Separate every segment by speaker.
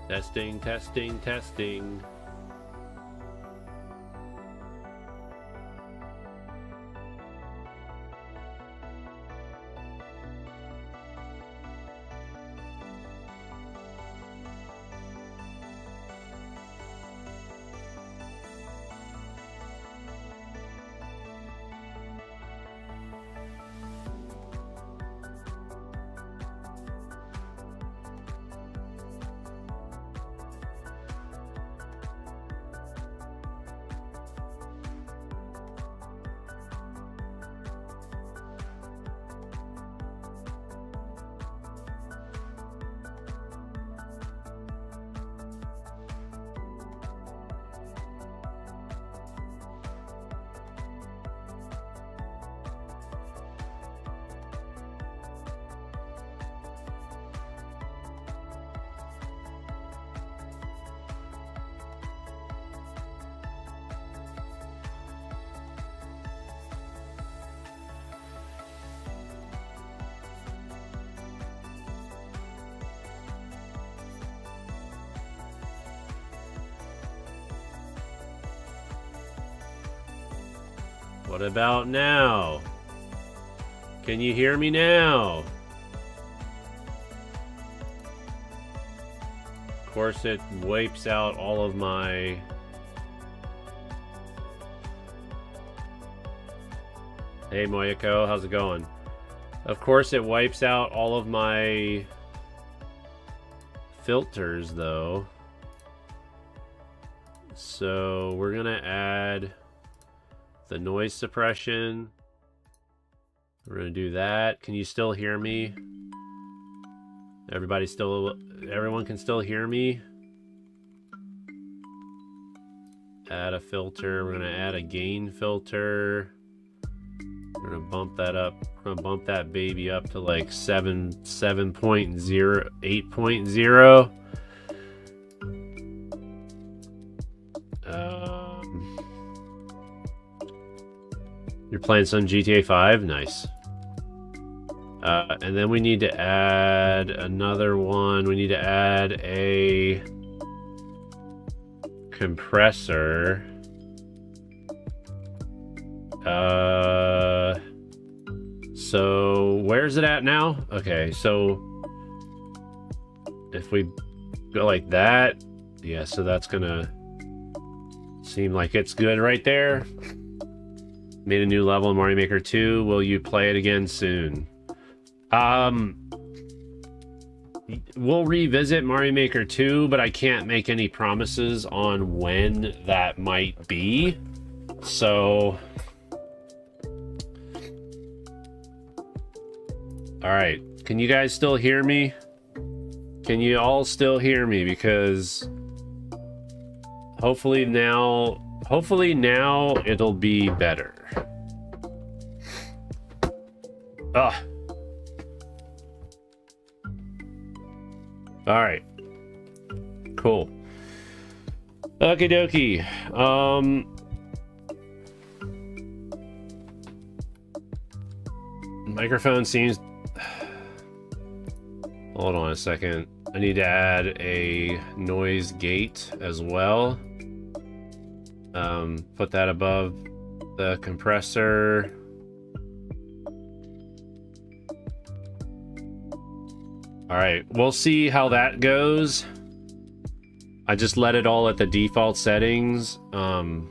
Speaker 1: Testing, testing, testing. What about now? Can you hear me now? Of course, it wipes out all of my... Hey Moyako, how's it going? Of course, it wipes out all of my filters, though. So we're gonna add the noise suppression. We're gonna do that. Can you still hear me? Everyone can still hear me? Add a filter. We're gonna add a gain filter. We're gonna bump that up. We're gonna bump that baby up to like 7.0, 8.0. You're playing some GTA 5? Nice. And then we need to add another one. We need to add a compressor. So where's it at now? Okay, so if we go like that, yeah, so that's gonna seem like it's good right there. Made a new level in Mario Maker 2. Will you play it again soon? We'll revisit Mario Maker 2, but I can't make any promises on when that might be. So... Alright, can you guys still hear me? Can you all still hear me? Because hopefully now it'll be better. Ugh. Alright. Cool. Okie dokie. Microphone seems... Hold on a second. I need to add a noise gate as well. Put that above the compressor. Alright, we'll see how that goes. I just let it all at the default settings. And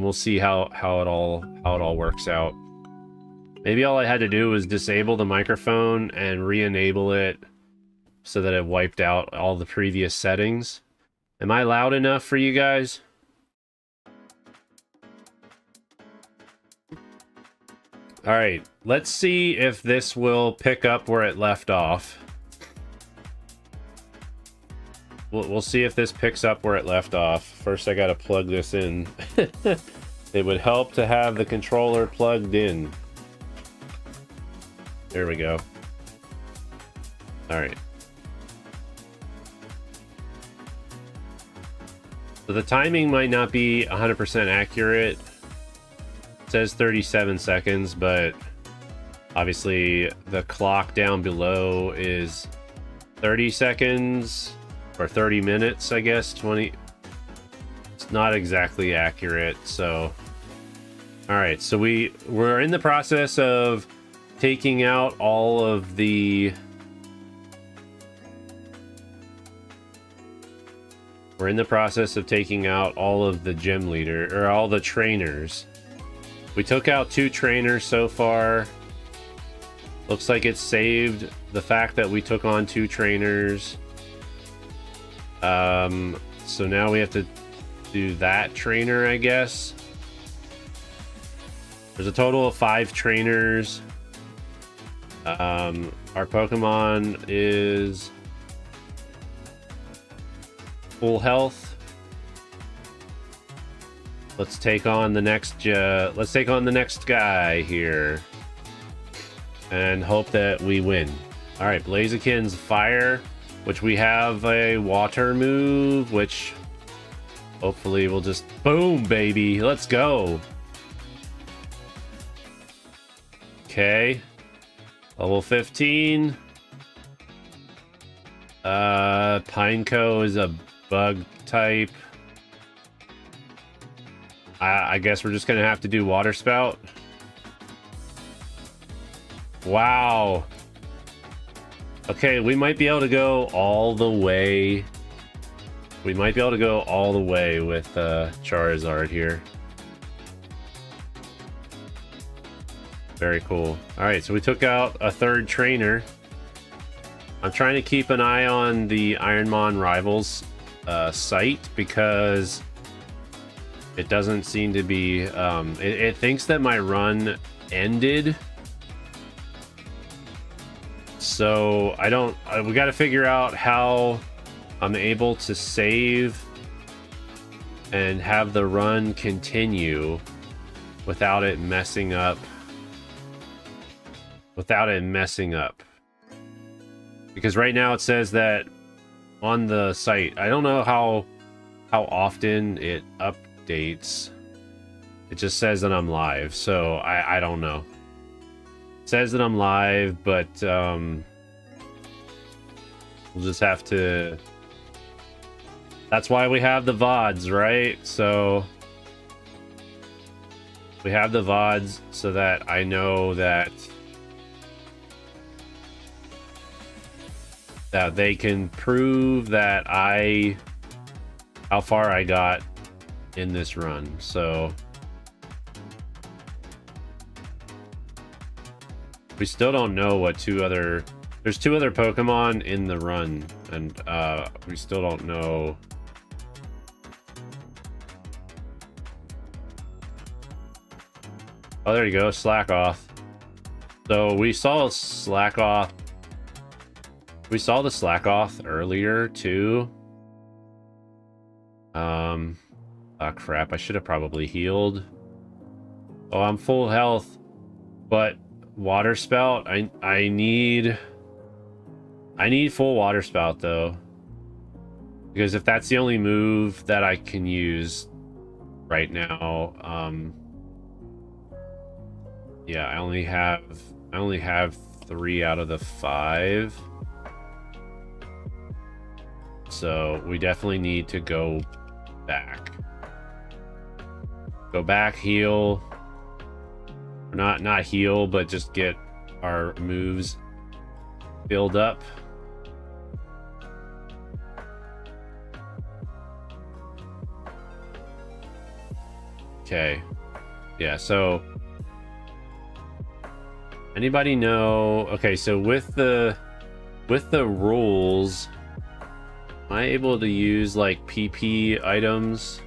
Speaker 1: we'll see how it all works out. Maybe all I had to do was disable the microphone and re-enable it so that it wiped out all the previous settings. Am I loud enough for you guys? Alright, let's see if this will pick up where it left off. We'll see if this picks up where it left off. First I gotta plug this in. It would help to have the controller plugged in. There we go. Alright. So the timing might not be 100% accurate. It says 37 seconds, but obviously the clock down below is 30 seconds or 30 minutes, I guess. 20. It's not exactly accurate. So, all right. So we're in the process of taking out all of the. We're in the process of taking out all of the gym leader or all the trainers. We took out 2 trainers so far. Looks like it saved the fact that we took on 2 trainers. So now we have to do that trainer, I guess. There's a total of 5 trainers. Our Pokemon is full health. Let's take on the next guy here and hope that we win. All right, Blaziken's fire, which we have a water move, which hopefully will just boom, baby. Let's go. Okay, level 15. Pineco is a bug type. I guess we're just gonna have to do water spout. Wow. Okay, we might be able to go all the way. We might be able to go all the way with Charizard here. Very cool. All right, so we took out a 3rd trainer. I'm trying to keep an eye on the IronMon Rivals site because it doesn't seem to be. It thinks that my run ended. So I don't. We got to figure out how I'm able to save and have the run continue without it messing up. Because right now it says that on the site, I don't know how often it updates. It just says that I'm live, so I don't know. It says that I'm live, but we'll just have to. That's why we have the VODs, right? So we have the VODs so that I know that they can prove that how far I got in this run. So we still don't know what there's 2 other Pokemon in the run, and we still don't know. Oh, there you go, Slack Off. So we saw Slack Off. We saw the Slack Off earlier too. Oh crap, I should have probably healed. Oh, I'm full health, but water spout, I need full water spout though, because if that's the only move that I can use right now, yeah, I only have 3 out of the 5. So we definitely need to go back. Go back, heal. Not heal, but just get our moves build up. Okay. Yeah, so anybody know? Okay, so with the rules, am I able to use like PP items?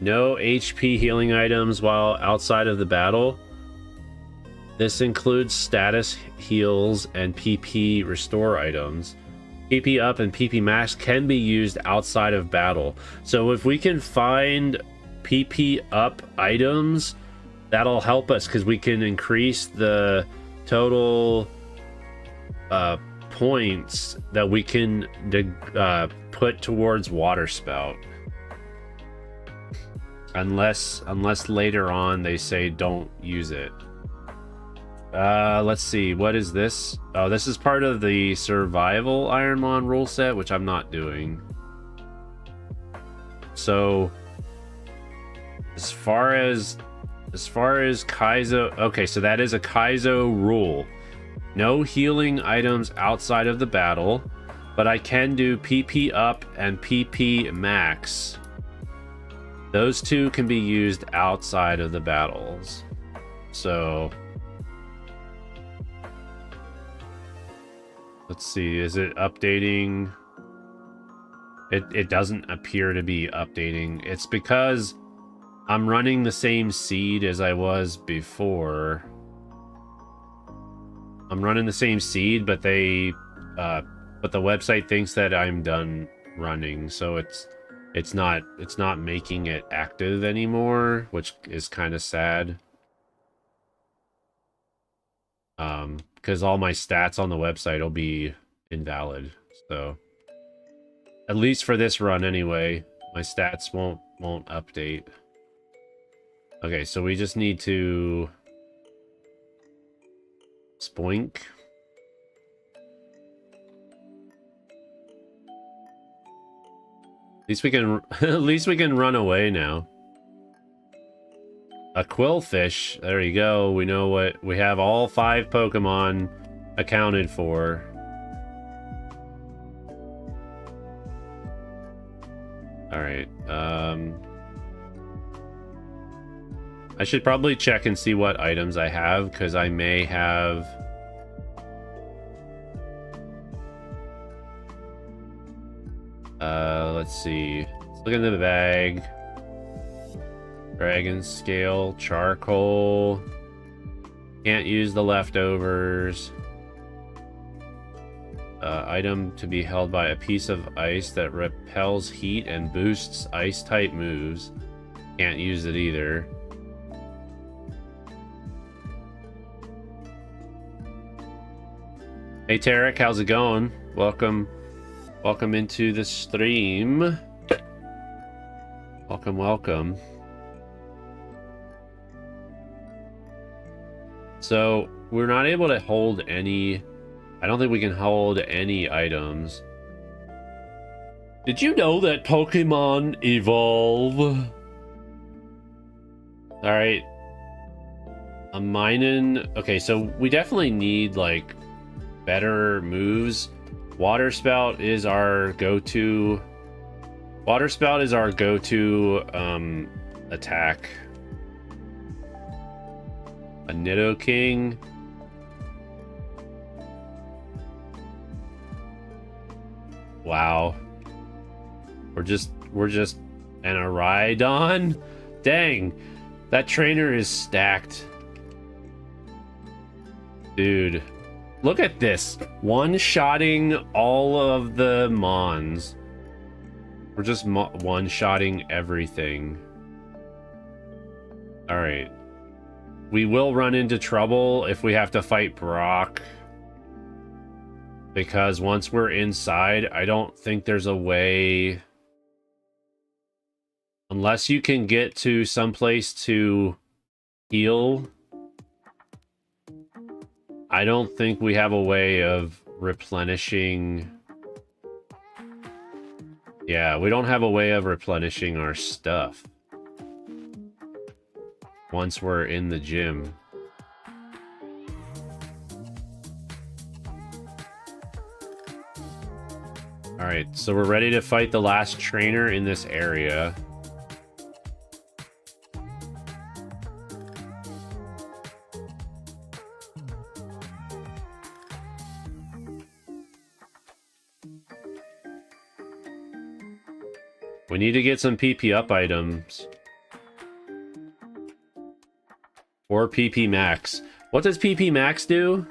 Speaker 1: No HP healing items while outside of the battle. This includes status heals and PP restore items. PP up and PP max can be used outside of battle. So if we can find PP up items, that'll help us because we can increase the total points that we can put towards water spout. Unless later on they say don't use it. Let's see. What is this? Oh, this is part of the survival IronMon rule set, which I'm not doing. So as far as Kaizo, okay, so that is a Kaizo rule. No healing items outside of the battle, but I can do PP up and PP max. Those two can be used outside of the battles. So let's see, is it updating? It doesn't appear to be updating. It's because I'm running the same seed as I was before. I'm running the same seed, but the website thinks that I'm done running, so it's not making it active anymore, which is kind of sad. Because all my stats on the website will be invalid. So at least for this run anyway, my stats won't update. Okay, so we just need to spoink. At least we can run away now. A quillfish. There you go. We know what we have. All 5 Pokemon accounted for. All right. I should probably check and see what items I have, because I may have... let's see. Let's look in the bag. Dragon scale, charcoal. Can't use the leftovers. Item to be held by a piece of ice that repels heat and boosts ice-type moves. Can't use it either. Hey Tarek, how's it going? Welcome into the stream. Welcome. So we're not able to hold any. I don't think we can hold any items. Did you know that Pokemon evolve? All right. I'm mining. Okay, so we definitely need like better moves. Water Spout is our go-to. Water Spout is our go-to attack. A Nidoking. Wow. We're just an Aridon? Dang. That trainer is stacked. Dude. Look at this. One-shotting all of the Mons. We're just one-shotting everything. Alright. We will run into trouble if we have to fight Brock. Because once we're inside, I don't think there's a way... Unless you can get to someplace to heal... I don't think we have a way of replenishing... Yeah, we don't have a way of replenishing our stuff once we're in the gym. Alright, so we're ready to fight the last trainer in this area. We need to get some PP up items. Or PP max. What does PP max do?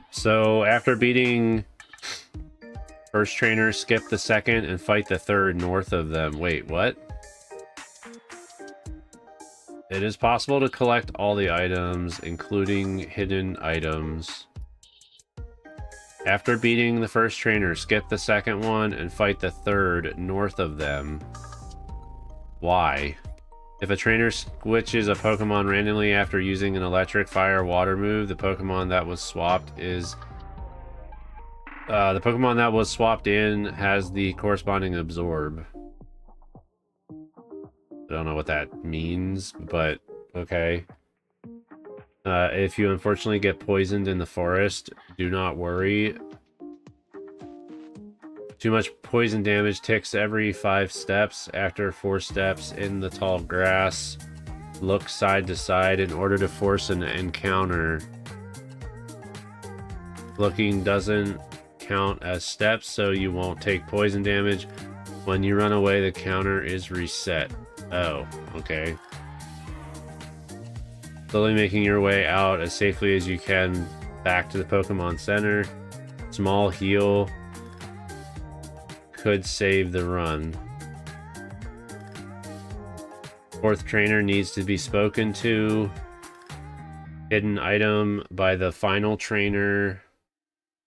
Speaker 1: So after beating first trainer, skip the second and fight the third north of them. Wait, what? It is possible to collect all the items, including hidden items. After beating the first trainer, skip the second one and fight the third north of them. Why? If a trainer switches a Pokemon randomly after using an electric, fire, water move, the Pokemon that was swapped is... the Pokemon that was swapped in has the corresponding absorb. I don't know what that means, but okay. If you unfortunately get poisoned in the forest, do not worry. Too much poison damage ticks every 5 steps. After 4 steps in the tall grass, look side to side in order to force an encounter. Looking doesn't count as steps, so you won't take poison damage. When you run away, the counter is reset. Oh, okay. Slowly making your way out as safely as you can back to the Pokemon Center. Small heal could save the run. Fourth trainer needs to be spoken to. Hidden item by the final trainer.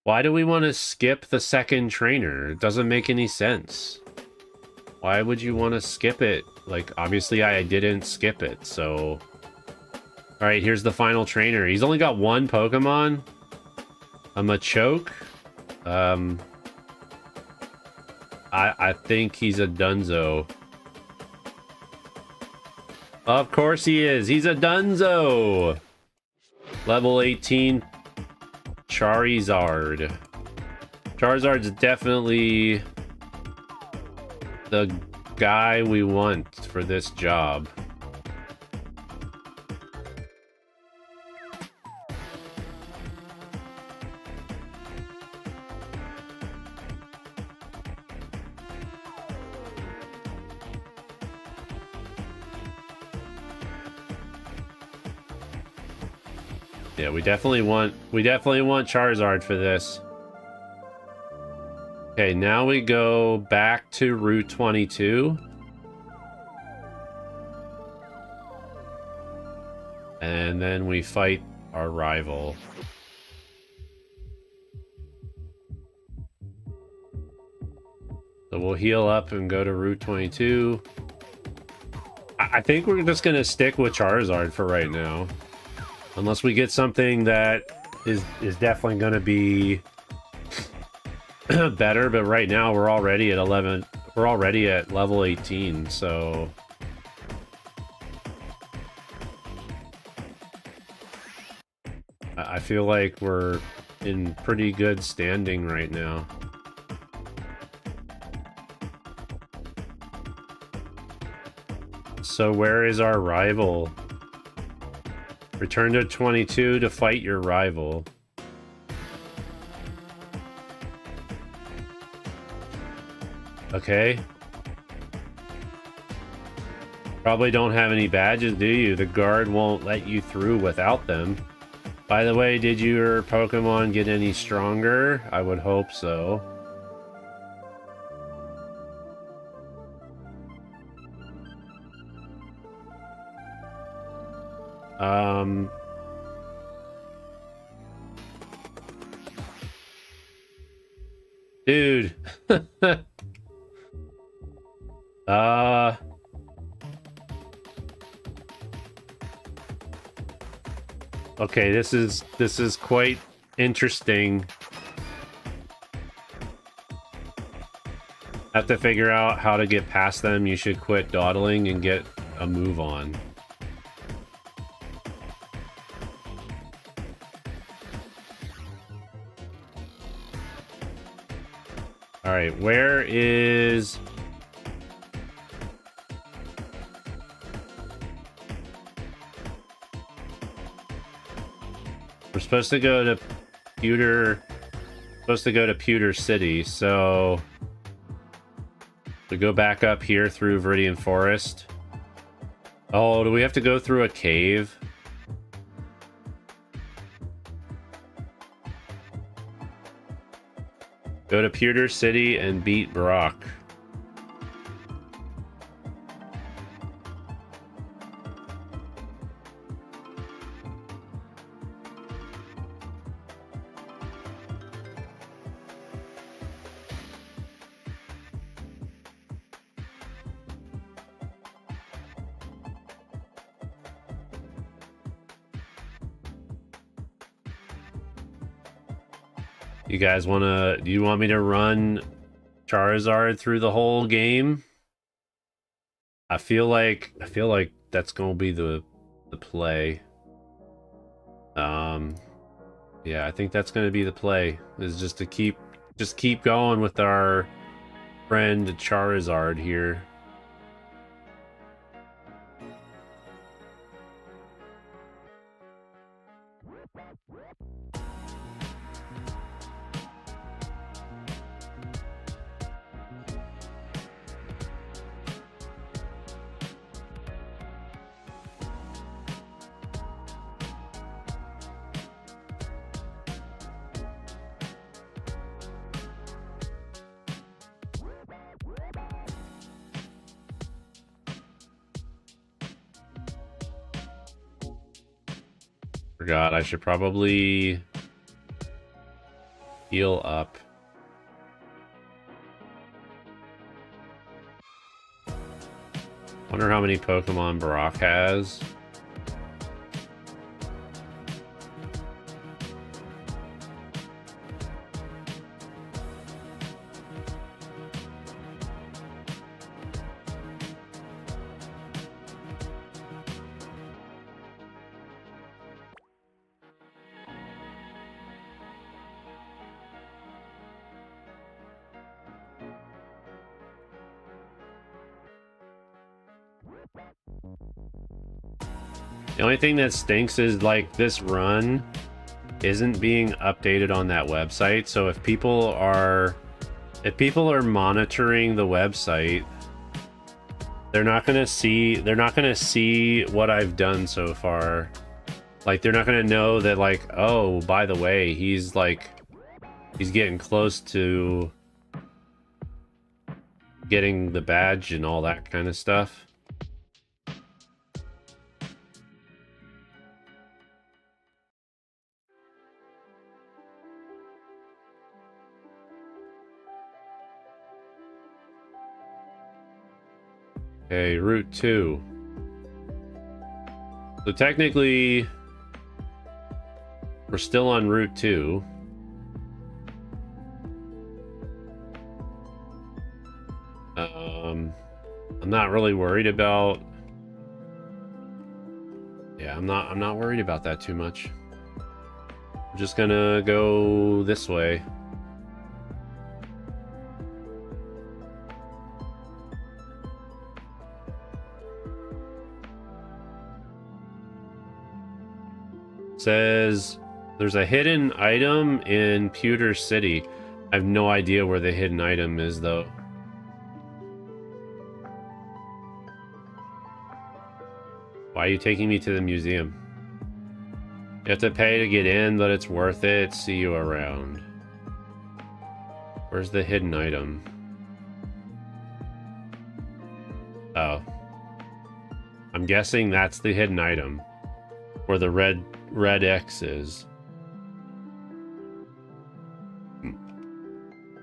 Speaker 1: Why do we want to skip the second trainer? It doesn't make any sense. Why would you want to skip it? Like, obviously I didn't skip it, so... Alright, here's the final trainer. He's only got 1 Pokemon. A Machoke. I think he's a dunzo. Of course he is. He's a dunzo. Level 18 Charizard. Charizard's definitely the guy we want for this job. Yeah, we definitely want Charizard for this. Okay, now we go back to Route 22. And then we fight our rival. So we'll heal up and go to Route 22. I think we're just gonna stick with Charizard for right now. Unless we get something that is definitely going to be better, but right now we're already at 11. We're already at level 18, so I feel like we're in pretty good standing right now. So where is our rival? Return to 22 to fight your rival. Okay. Probably don't have any badges, do you? The guard won't let you through without them. By the way, did your Pokemon get any stronger? I would hope so. Dude. Okay, this is quite interesting. Have to figure out how to get past them. You should quit dawdling and get a move on. All right, where is... We're supposed to go to Pewter... Pewter City, so... We go back up here through Viridian Forest. Oh, do we have to go through a cave? Go to Pewter City and beat Brock. You guys do you want me to run Charizard through the whole game? I feel like that's gonna be the play. Yeah, I think that's gonna be the play. Is just to keep going with our friend Charizard here. Forgot I should probably heal up. Wonder how many Pokemon Brock has. The only thing that stinks is like this run isn't being updated on that website. So if people are monitoring the website, they're not gonna see what I've done so far. Like they're not gonna know that, like, oh, by the way, he's getting close to getting the badge and all that kind of stuff. Okay, Route 2. So technically, we're still on Route 2. I'm not really worried about... Yeah, I'm not worried about that too much. I'm just gonna go this way. Says there's a hidden item in Pewter City. I have no idea where the hidden item is, though. Why are you taking me to the museum? You have to pay to get in, but it's worth it. See you around. Where's the hidden item? Oh. I'm guessing that's the hidden item. Where the red X is.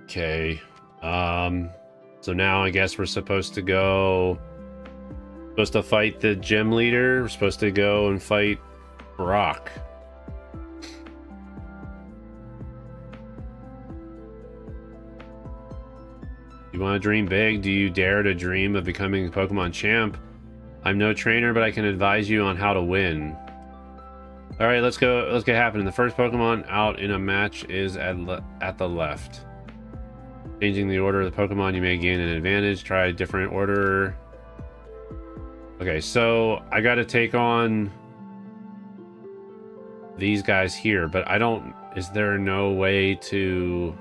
Speaker 1: Okay. So now I guess we're supposed to fight the gym leader. We're supposed to go and fight Brock. You want to dream big? Do you dare to dream of becoming a Pokemon champ? I'm no trainer, but I can advise you on how to win. All right, let's go. Let's get happening. The first Pokemon out in a match is at the left. Changing the order of the Pokemon, you may gain an advantage. Try a different order. Okay, so I got to take on these guys here, but I don't... Is there no way to...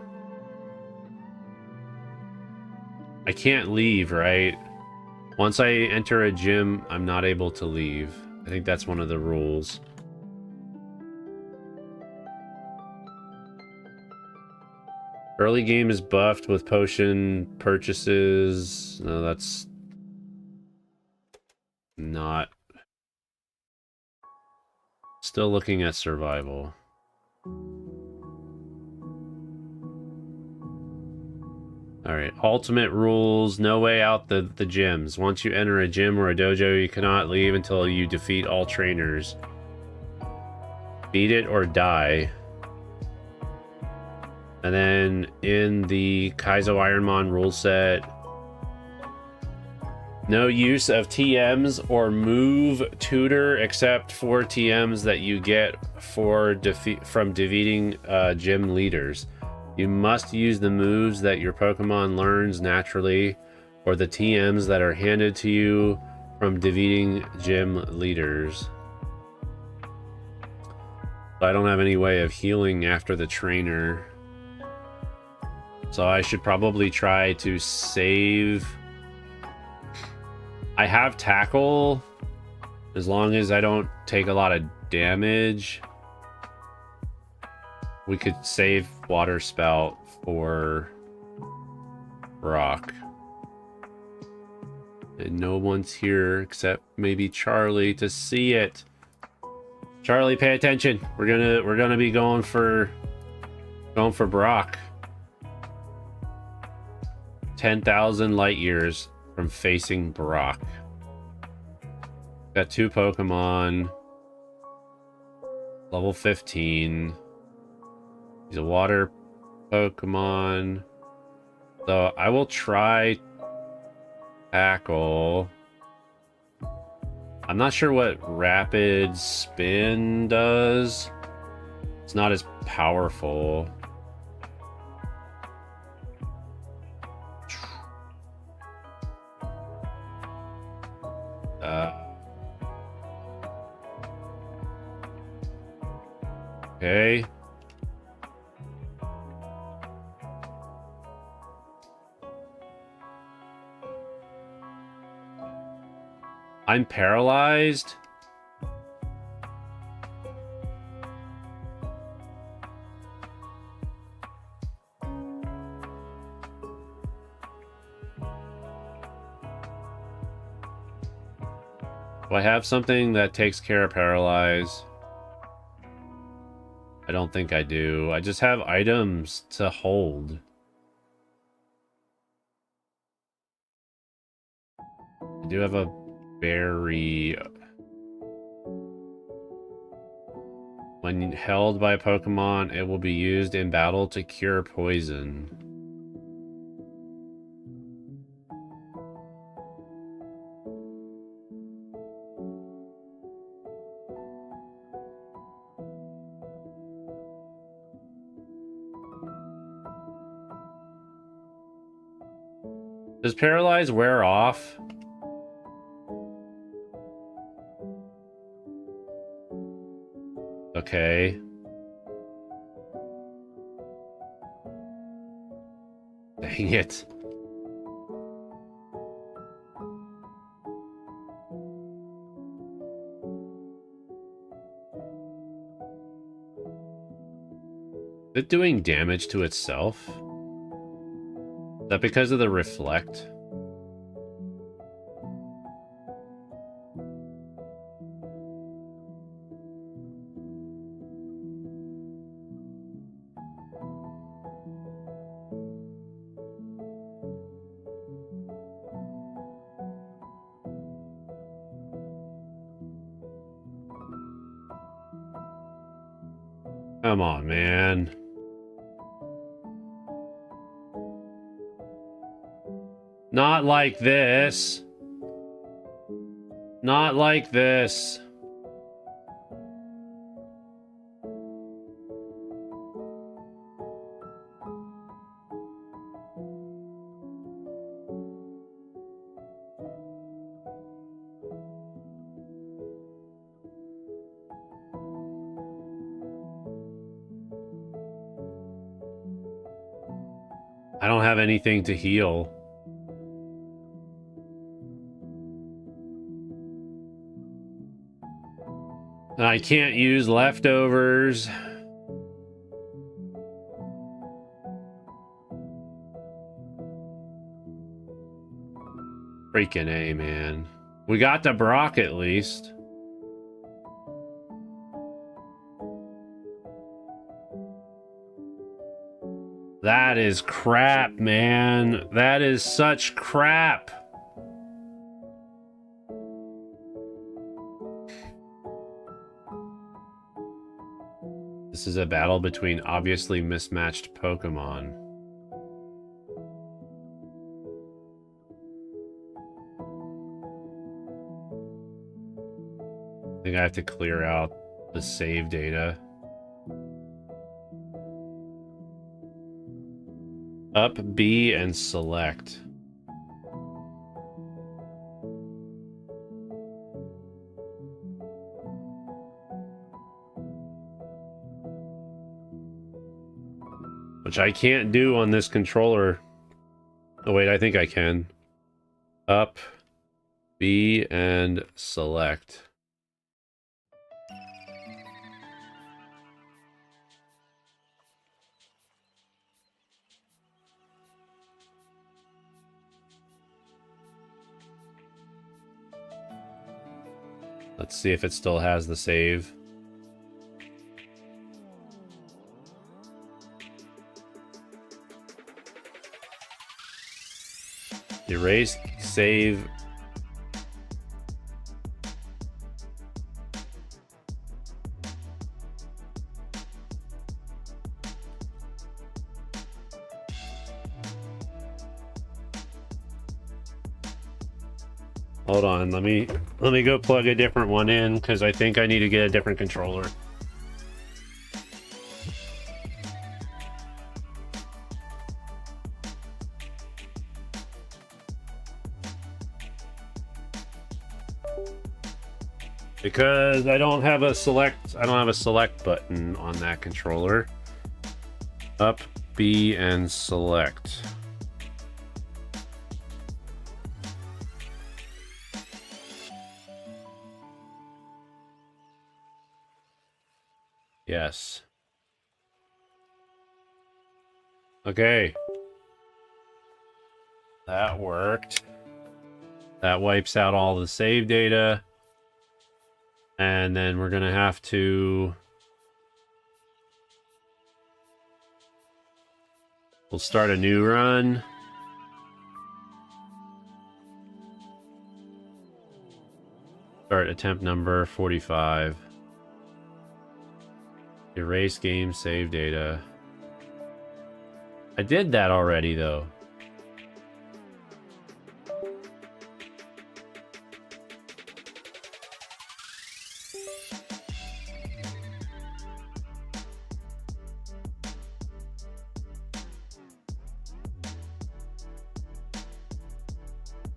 Speaker 1: I can't leave, right? Once I enter a gym, I'm not able to leave. I think that's one of the rules. Early game is buffed with potion purchases. No, that's not. Still looking at survival. Alright, ultimate rules. No way out the gyms. Once you enter a gym or a dojo, you cannot leave until you defeat all trainers. Beat it or die. And then in the Kaizo IronMon rule set, no use of TMs or move tutor except for TMs that you get for from defeating gym leaders. You must use the moves that your Pokemon learns naturally or the TMs that are handed to you from defeating gym leaders. I don't have any way of healing after the trainer. So I should probably try to save. I have tackle as long as I don't take a lot of damage. We could save water spout for rock. And no one's here except maybe Charlie to see it. Charlie, pay attention. We're gonna be going for Brock. 10,000 light years from facing Brock. Got 2 Pokemon. Level 15. He's a water Pokemon. So I will try tackle. I'm not sure what rapid spin does. It's not as powerful. Okay. I'm paralyzed. Do I have something that takes care of paralyze? I don't think I do. I just have items to hold. I do have a berry. When held by a Pokemon, it will be used in battle to cure poison. Does paralyze wear off? Okay. Dang it. Is it doing damage to itself? Is that because of the reflect? Come on, man. Not like this. Not like this. I don't have anything to heal. And I can't use leftovers. Freaking A, man. We got the Brock at least. That is crap, man. That is such crap. This This is a battle between obviously mismatched Pokemon. I think I have to clear out the save data. Up B and select. Which I can't do on this controller. Oh wait, I think I can. Up, B, and select. Let's see if it still has the save. Erase, save. Hold on, let me go plug a different one in because I think I need to get a different controller. Because I don't have a select button on that controller. Up, B, and select. Yes. Okay. That worked. That wipes out all the save data. And then we're gonna have to... We'll start a new run. Start attempt number 45. Erase game save data. I did that already though.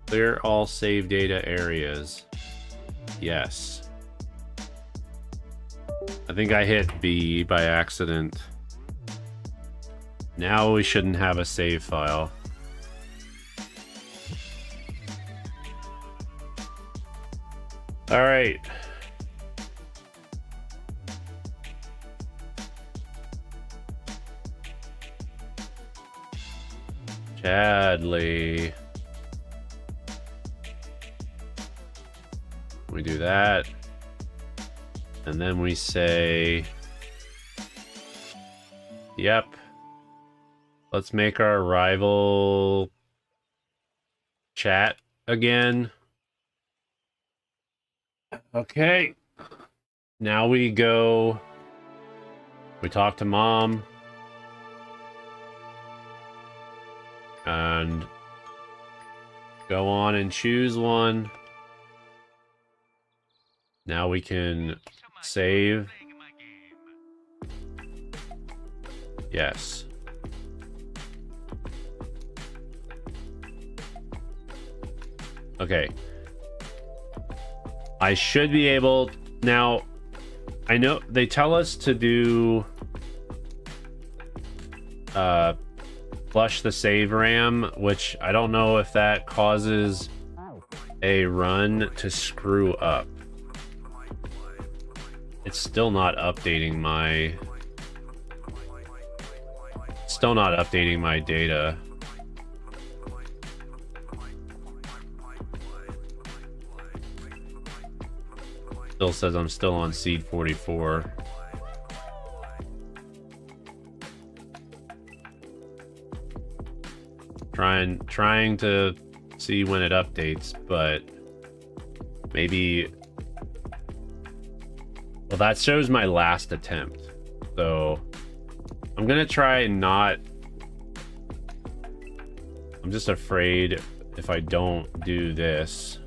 Speaker 1: Clear all save data areas. Yes. I think I hit B by accident. Now we shouldn't have a save file. All right. Chadley. We do that. And then we say, yep. Let's make our rival chat again. Okay. Now we go. We talk to mom. And go on and choose one. Now we can save. Yes. Okay. I should be able... Now, I know they tell us to do... flush the save RAM, which I don't know if that causes a run to screw up. It's still not updating my... Still not updating my data. Still says I'm still on seed 44. Trying to see when it updates, but maybe... Well, that shows my last attempt. So I'm gonna try not. I'm just afraid if I don't do this.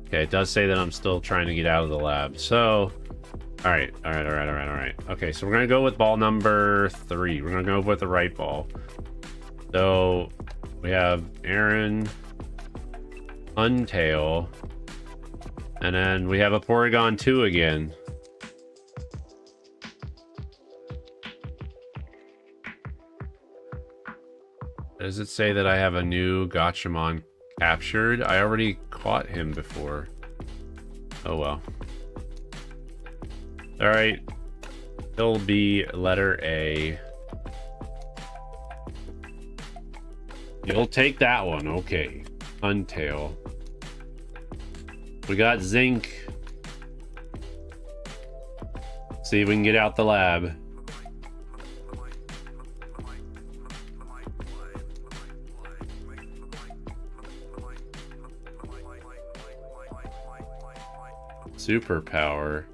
Speaker 1: Okay, it does say that I'm still trying to get out of the lab. So, all right. Okay, so we're gonna go with ball number 3. We're gonna go with the right ball. So we have Aaron, Untail, and then we have a Porygon 2 again. Does it say that I have a new Gotchamon captured? I already caught him before. Oh well. All right. It'll be letter A. You'll take that one. Okay. Untail. We got Zinc. See if we can get out the lab. Superpower.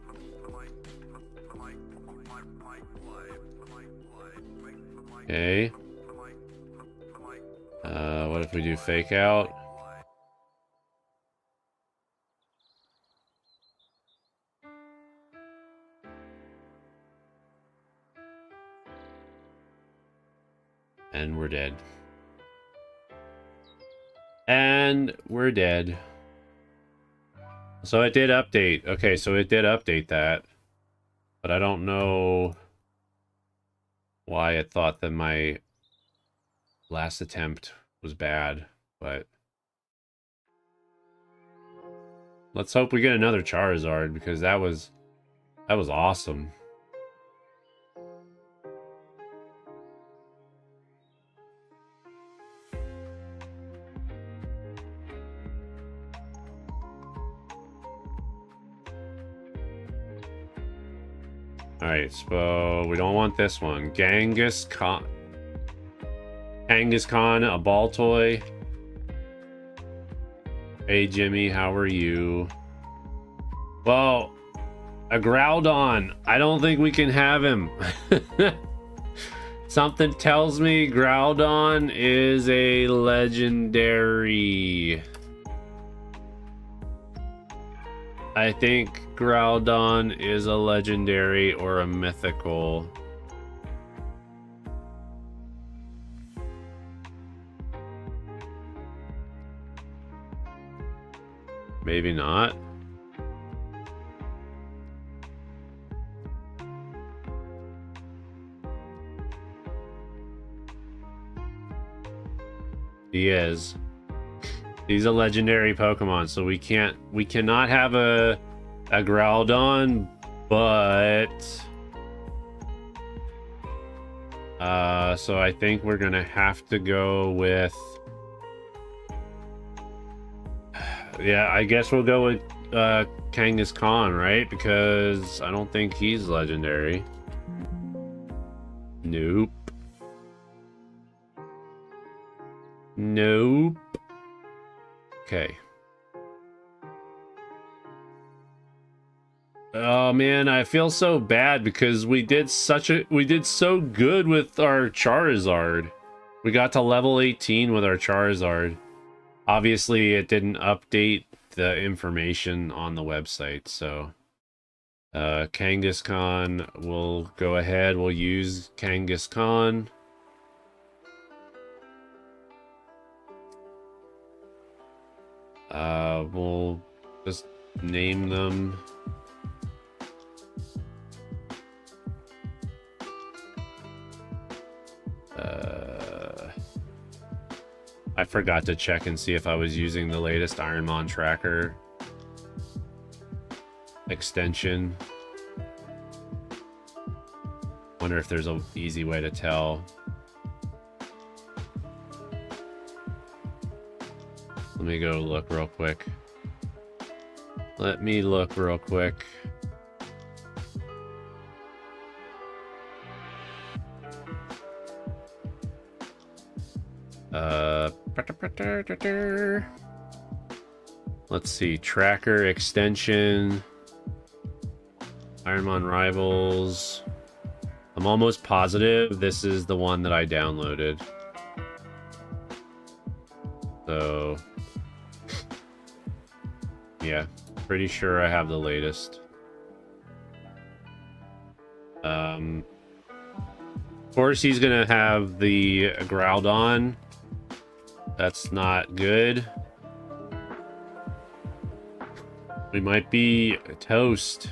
Speaker 1: Okay. What if we do fake out? And we're dead. And we're dead. So it did update. Okay, so it did update that. But I don't know why it thought that my last attempt was bad, but let's hope we get another Charizard because that was awesome. Alright, so we don't want this one. Kangaskhan, a ball toy. Hey Jimmy, how are you? Well, a Groudon. I don't think we can have him. Something tells me Groudon is a legendary. I think Groudon is a legendary or a mythical. Maybe not. He is. He's a legendary Pokemon, so we cannot have a Groudon, but so I think we're gonna have to go with yeah, I guess we'll go with Kangaskhan, right? Because I don't think he's legendary. Nope. Nope. Okay. Oh man, I feel so bad because we did so good with our Charizard. We got to level 18 with our Charizard. Obviously, it didn't update the information on the website, so Kangaskhan, we'll go ahead, we'll use Kangaskhan. We'll just name them. I forgot to check and see if I was using the latest IronMon tracker extension. Wonder if there's an easy way to tell. Let me go look real quick. Let me look real quick. Let's see. Tracker extension. IronMon Rivals. I'm almost positive this is the one that I downloaded. So, yeah, pretty sure I have the latest. Of course, he's gonna have the Groudon. That's not good. We might be toast.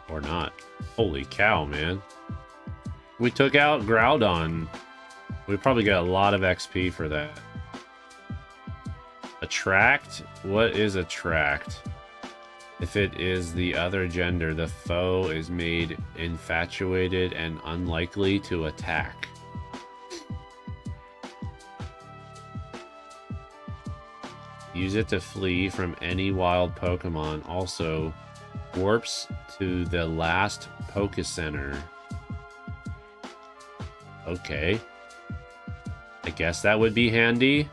Speaker 1: Or not. Holy cow, man. We took out Groudon. We probably got a lot of XP for that. Attract? What is attract? If it is the other gender, the foe is made infatuated and unlikely to attack. Use it to flee from any wild Pokemon. Also, warps to the last Poké Center. Okay. I guess that would be handy.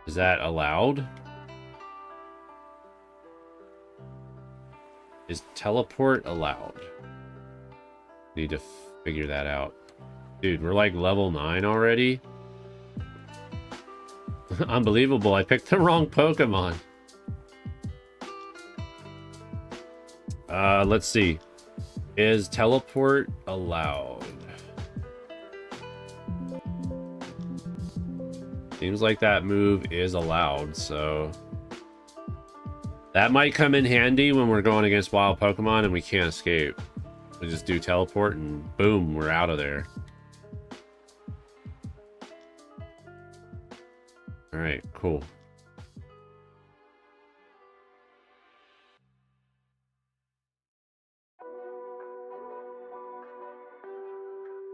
Speaker 1: Is that allowed? Is teleport allowed? Need to figure that out. Dude, we're like level 9 already? Unbelievable, I picked the wrong Pokemon. Let's see. Is teleport allowed? Seems like that move is allowed, so... that might come in handy when we're going against wild Pokemon and we can't escape. We just do teleport and boom, we're out of there. Alright, cool.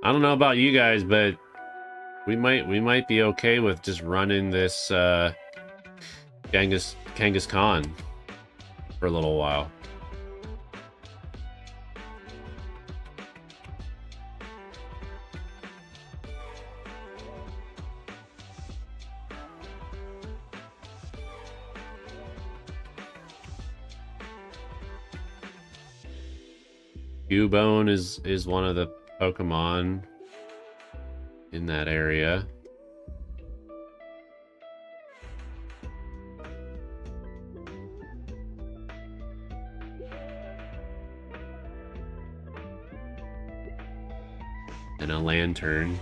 Speaker 1: I don't know about you guys, but we might be okay with just running this Kangaskhan for a little while. Cubone is one of the Pokemon in that area. And a lantern.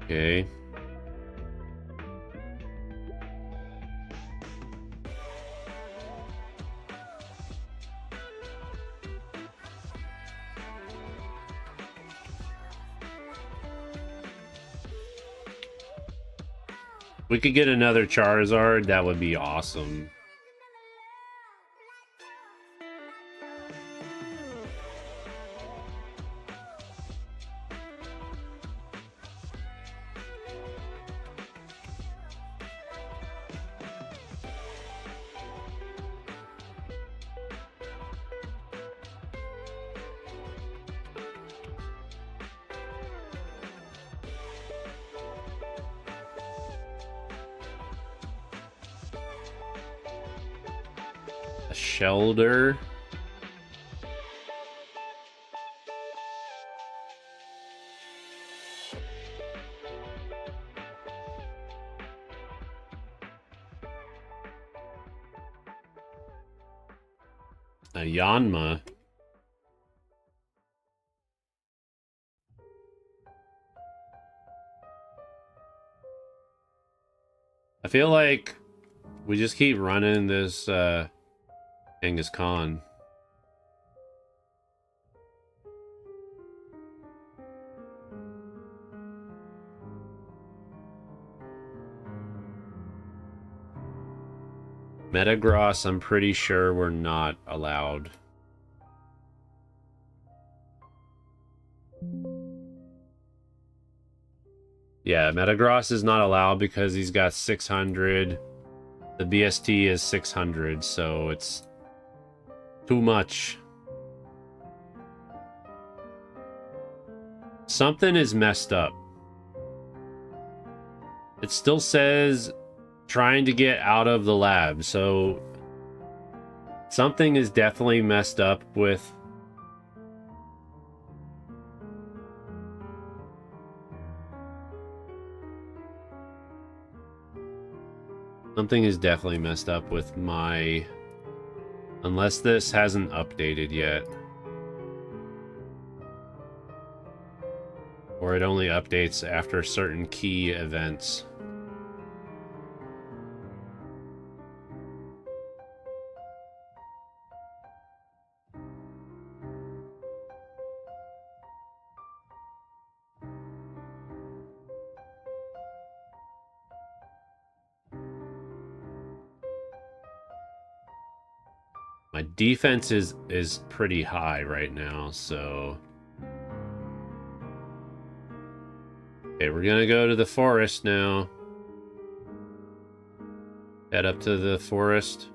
Speaker 1: Okay. We could get another Charizard, that would be awesome. A Shelter. A Yanma. I feel like we just keep running this Genghis Khan. Metagross, I'm pretty sure we're not allowed. Yeah, Metagross is not allowed because he's got 600. The BST is 600, so it's too much. Something is messed up. It still says trying to get out of the lab, so something is definitely messed up with my, unless this hasn't updated yet, or it only updates after certain key events. My defense is pretty high right now, so... Okay, we're gonna go to the forest now. Head up to the forest.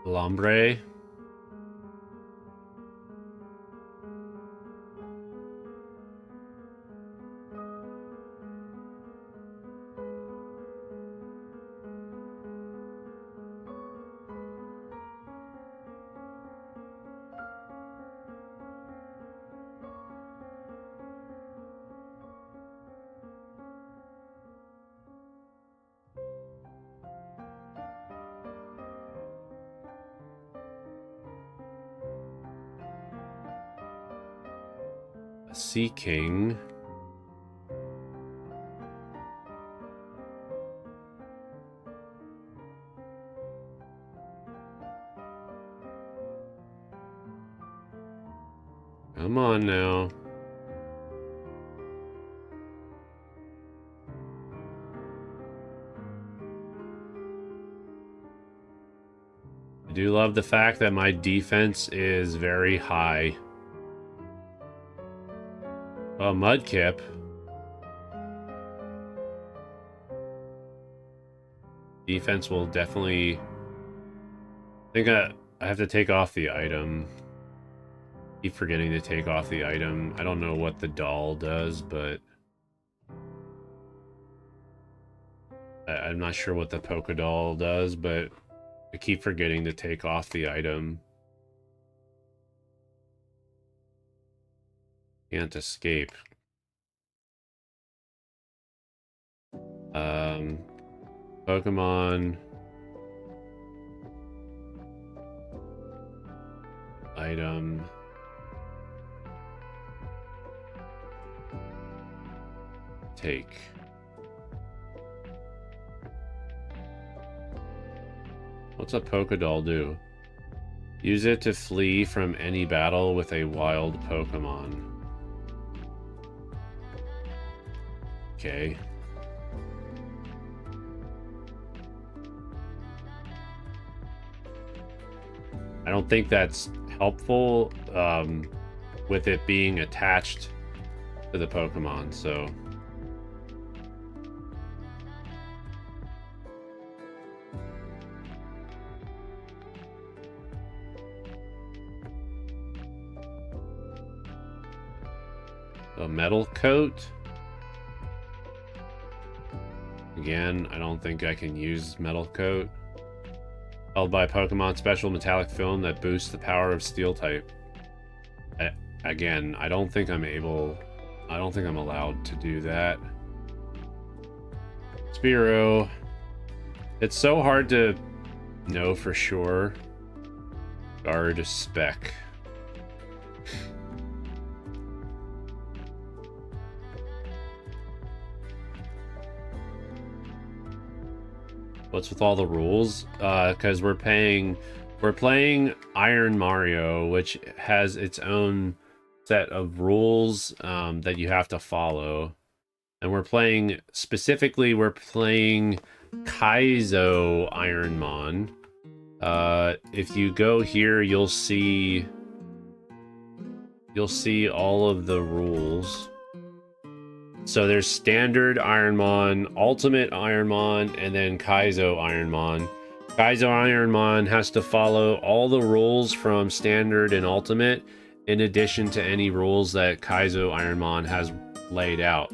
Speaker 1: Lombre. Sea King. Come on now. I do love the fact that my defense is very high. Oh, Mudkip. Defense will definitely... I think I have to take off the item. Keep forgetting to take off the item. I don't know what the doll does, but... I'm not sure what the Polka doll does, but I keep forgetting to take off the item. Can't escape. Pokemon. Item. Take. What's a Polka doll do? Use it to flee from any battle with a wild Pokemon. Okay. I don't think that's helpful with it being attached to the Pokemon, so... A metal coat. Again, I don't think I can use metal coat. Held by Pokemon special metallic film that boosts the power of steel type. Again, I don't think I'm allowed to do that. Spiro. It's so hard to know for sure. Guard spec. What's with all the rules? Because we're playing Iron Mario, which has its own set of rules that you have to follow. And we're playing Kaizo IronMon. If you go here, you'll see all of the rules. So there's standard IronMon, ultimate IronMon, and then Kaizo IronMon. Kaizo IronMon has to follow all the rules from standard and ultimate, in addition to any rules that Kaizo IronMon has laid out.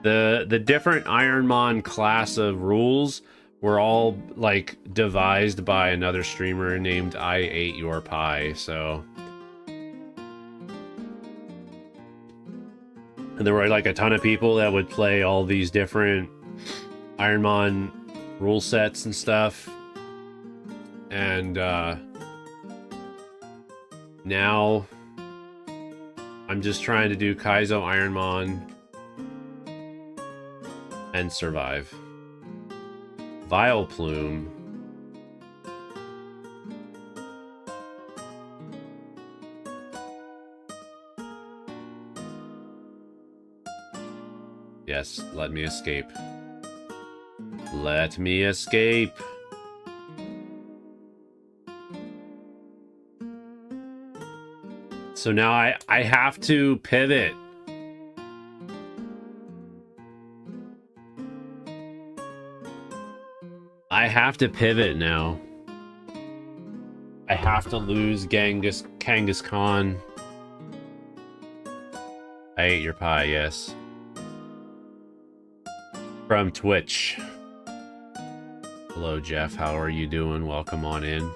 Speaker 1: The different IronMon class of rules were all like devised by another streamer named I Ate Your Pie. So, and there were like a ton of people that would play all these different IronMon rule sets and stuff. And now I'm just trying to do Kaizo IronMon and survive. Vile Plume. Yes, let me escape. Let me escape. So now I have to pivot. I have to pivot now. I have to lose Kangaskhan Khan. I ate your pie, yes. From Twitch. Hello, Jeff. How are you doing? Welcome on in.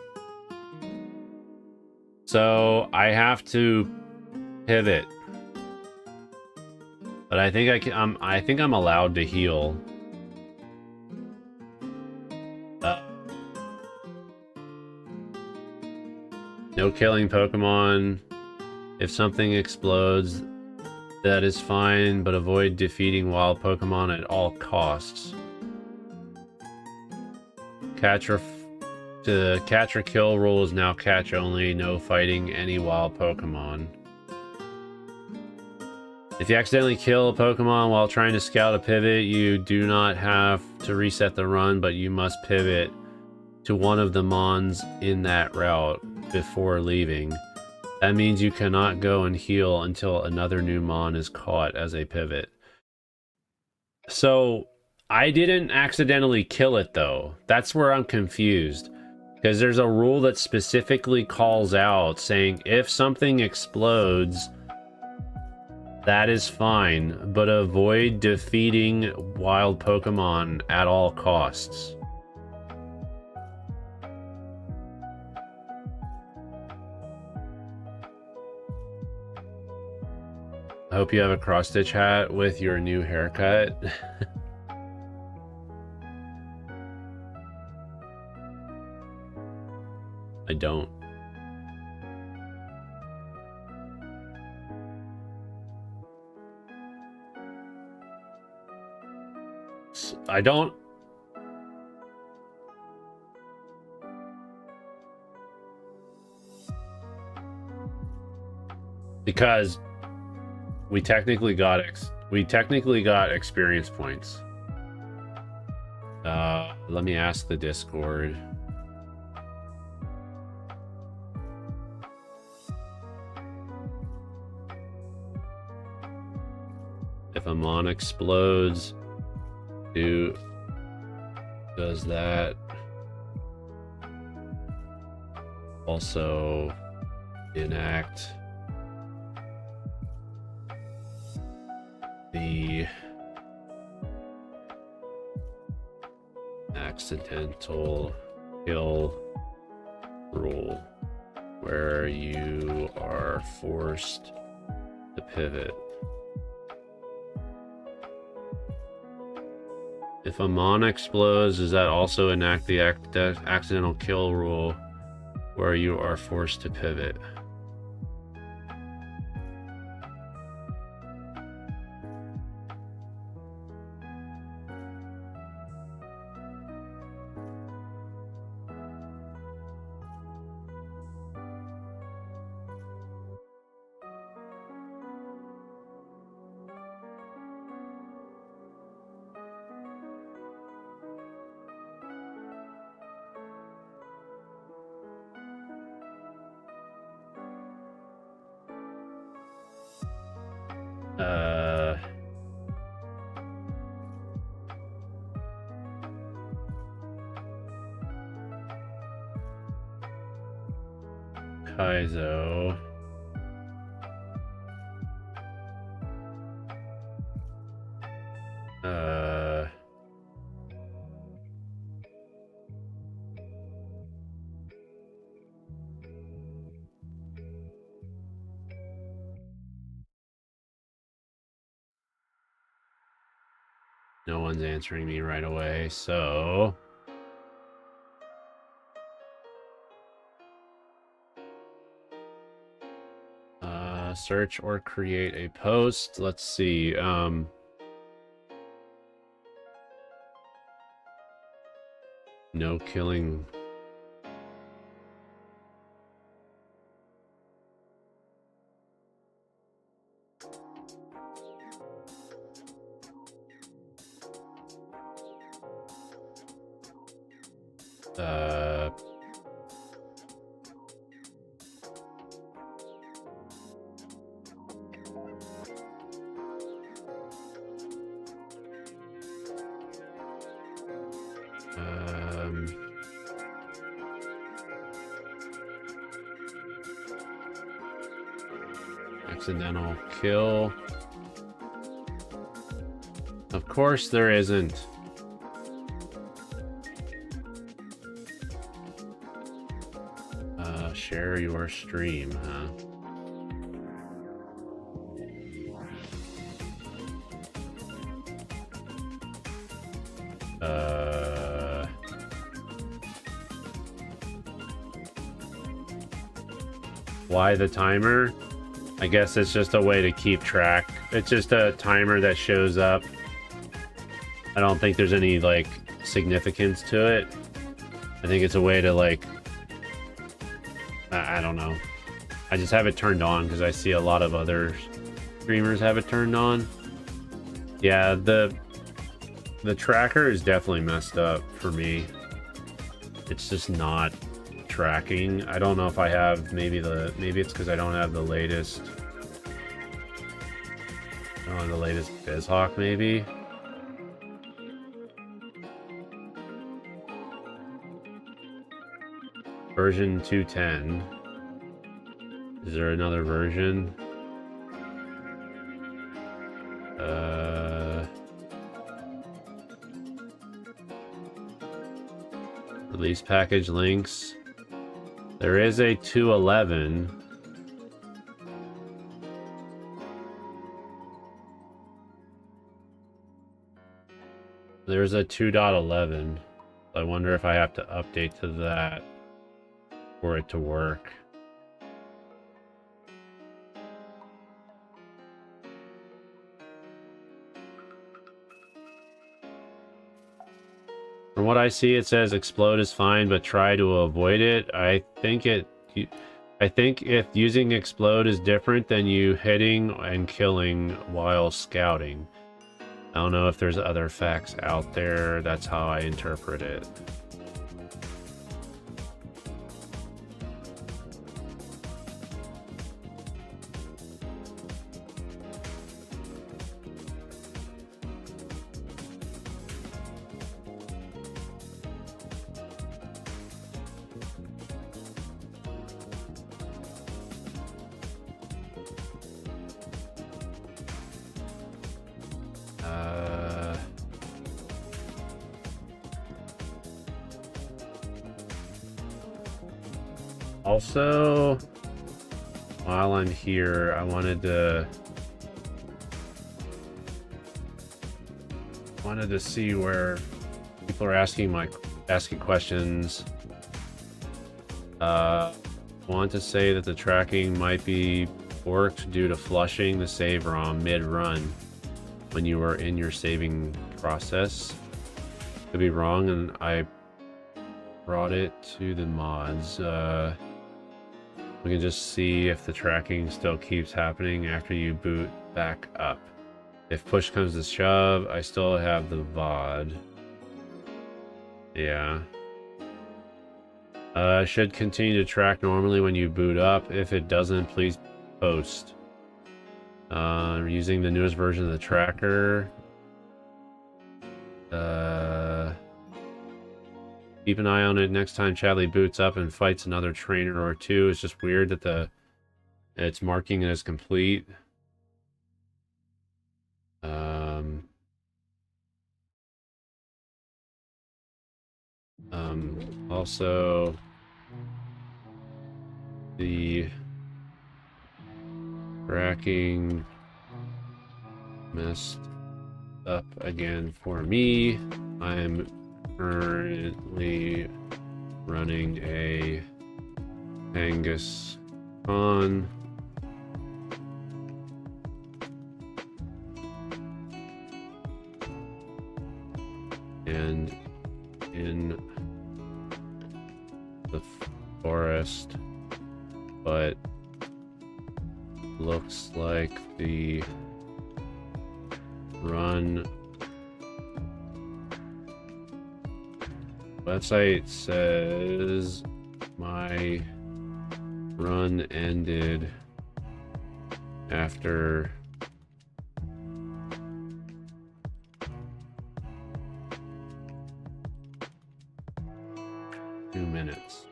Speaker 1: So I have to pivot, but I think I think I'm allowed to heal. No killing Pokemon. If something explodes, that is fine, but avoid defeating wild Pokemon at all costs. The catch or kill rule is now catch only, no fighting any wild Pokemon. If you accidentally kill a Pokemon while trying to scout a pivot, you do not have to reset the run, but you must pivot to one of the Mons in that route before leaving. That means you cannot go and heal until another new Mon is caught as a pivot. So I didn't accidentally kill it though. That's where I'm confused. Because there's a rule that specifically calls out saying if something explodes, that is fine, but avoid defeating wild Pokemon at all costs. I hope you have a cross-stitch hat with your new haircut. I don't. I don't. Because we technically got experience points. Let me ask the Discord. If a Mon explodes, does that also enact the accidental kill rule where you are forced to pivot? If a mon explodes, does that also enact the accidental kill rule where you are forced to pivot? Kaizo. No one's answering me right away, so search or create a post. Let's see. No killing. Accidental kill. Of course there isn't. Share your stream, huh? Why the timer? I guess it's just a way to keep track. It's just a timer that shows up. I don't think there's any, like, significance to it. I think it's a way to, like... I don't know. I just have it turned on because I see a lot of other streamers have it turned on. Yeah, the tracker is definitely messed up for me. It's just not tracking. I don't know if I have maybe it's because I don't have the latest. I don't have the latest BizHawk maybe. Version 210. Is there another version? Release package links. There is a 211. There's a 2.11. I wonder if I have to update to that for it to work. From what I see, it says explode is fine, but try to avoid it. I think if using explode is different than you hitting and killing while scouting. I don't know if there's other facts out there. That's how I interpret it. Also, while I'm here, I wanted to wanted to see where people are asking questions. Want to say that the tracking might be worked due to flushing the save ROM mid-run when you were in your saving process. Could be wrong, and I brought it to the mods. We can just see if the tracking still keeps happening after you boot back up. If push comes to shove, I still have the VOD. Yeah. Should continue to track normally when you boot up. If it doesn't, please post. Using the newest version of the tracker. Keep an eye on it next time Chadley boots up and fights another trainer or two. It's just weird that it's marking it as complete. Also, the tracking messed up again for me. I'm currently running a Angus on and in the forest, but looks like the run website says my run ended after 2 minutes.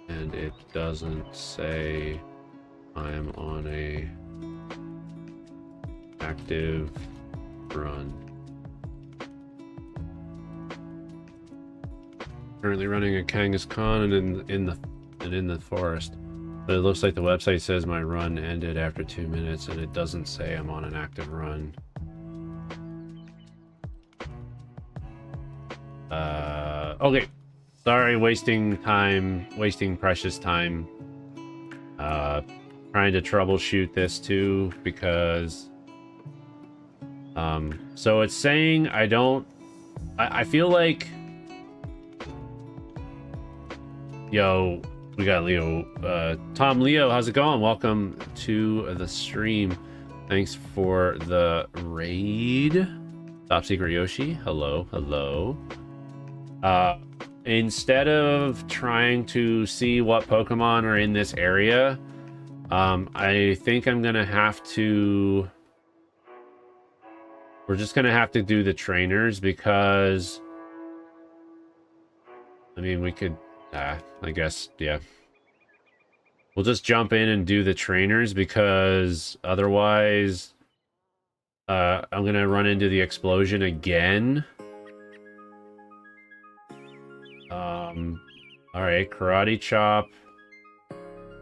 Speaker 1: And it doesn't say I'm on a active run. Currently running a Kangaskhan and in the forest. But it looks like the website says my run ended after 2 minutes, and it doesn't say I'm on an active run. Okay. Sorry, wasting precious time. Trying to troubleshoot this too, because so it's saying I feel like, yo, we got Leo. Tom Leo, how's it going? Welcome to the stream. Thanks for the raid. Top Secret Yoshi, hello, hello. Instead of trying to see what Pokemon are in this area, I think I'm gonna have to... We're just gonna have to do the trainers, because... I mean, we could... I guess, yeah. We'll just jump in and do the trainers, because otherwise... I'm gonna run into the explosion again. Alright, Karate Chop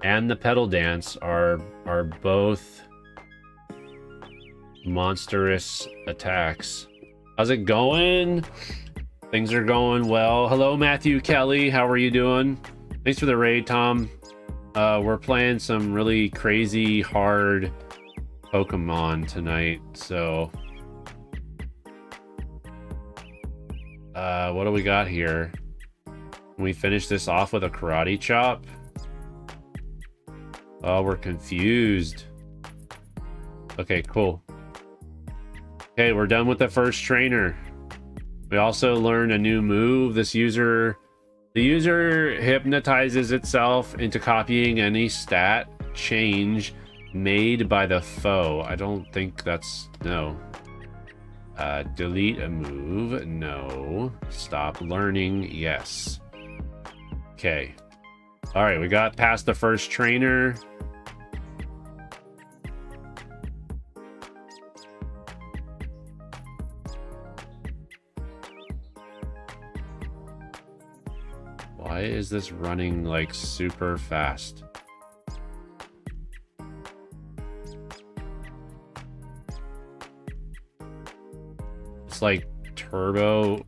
Speaker 1: and the Pedal Dance are both monstrous attacks. How's it going? Things are going well. Hello, Matthew Kelly. How are you doing? Thanks for the raid, Tom. We're playing some really crazy hard Pokemon tonight, so... what do we got here? Can we finish this off with a Karate Chop? Oh, we're confused. Okay, cool. Okay, we're done with the first trainer. We also learned a new move. The user hypnotizes itself into copying any stat change made by the foe. I don't think that's... no. Delete a move. No. Stop learning. Yes. Okay. Alright, we got past the first trainer. Why is this running like super fast? It's like turbo.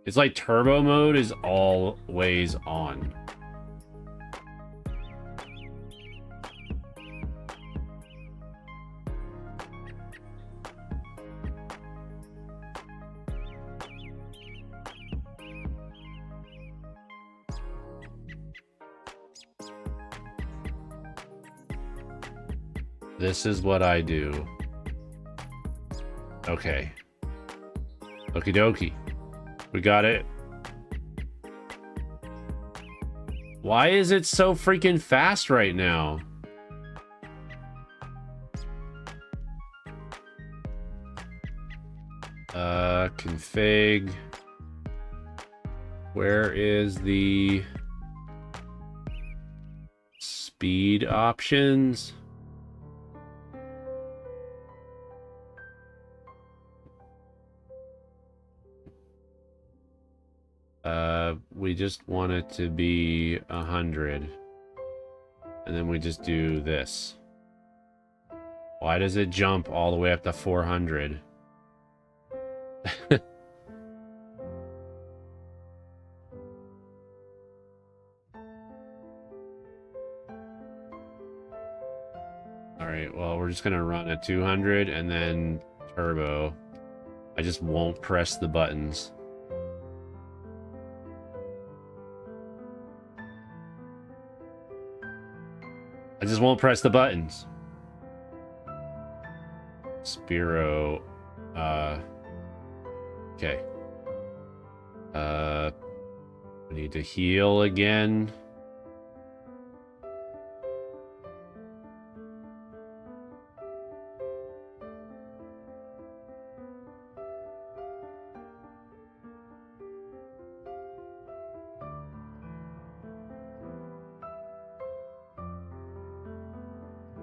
Speaker 1: It's like turbo mode is always on. This is what I do. Okay. Okie dokie. We got it. Why is it so freaking fast right now? Config. Where is the speed options? We just want it to be 100. And then we just do this. Why does it jump all the way up to 400? Alright, well, we're just gonna run at 200 and then turbo. I just won't press the buttons. I just won't press the buttons. Spiro. Okay. We need to heal again.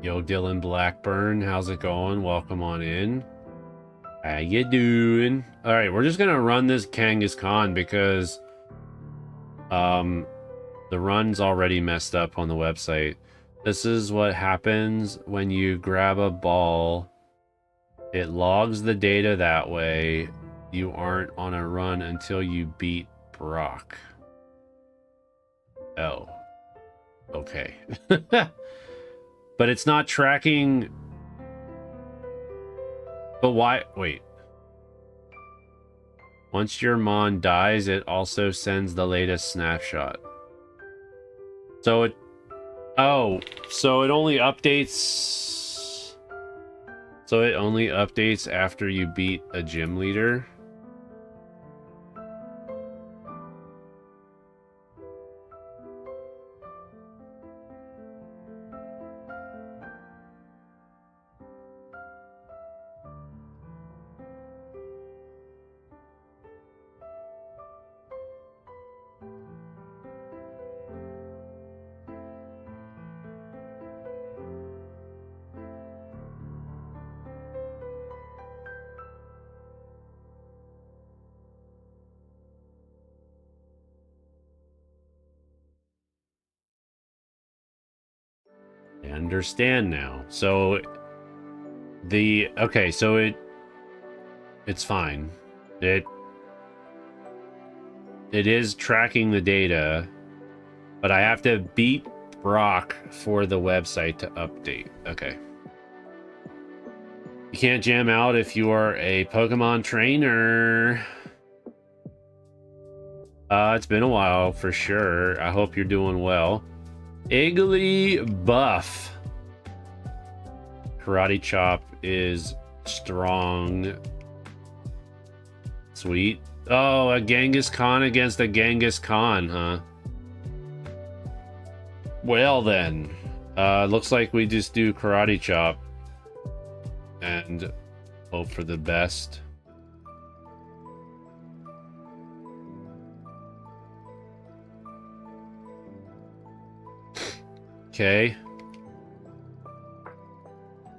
Speaker 1: Yo, Dylan Blackburn, how's it going? Welcome on in. How you doing? All right, we're just gonna run this Kangaskhan Khan because the run's already messed up on the website. This is what happens when you grab a ball. It logs the data that way. You aren't on a run until you beat Brock. Oh. Okay. But it's not tracking. But why? Wait. Once your Mon dies, it also sends the latest snapshot. So it... Oh, so it only updates... So it only updates after you beat a gym leader? I understand now. So okay, so it's fine. It is tracking the data, but I have to beat Brock for the website to update. Okay. You can't jam out if you are a Pokemon trainer. It's been a while for sure. I hope you're doing well. Iggly Buff. Karate Chop is strong. Sweet. Oh, a Kangaskhan against a Kangaskhan, huh? Well then. Looks like we just do Karate Chop. And hope for the best. Okay.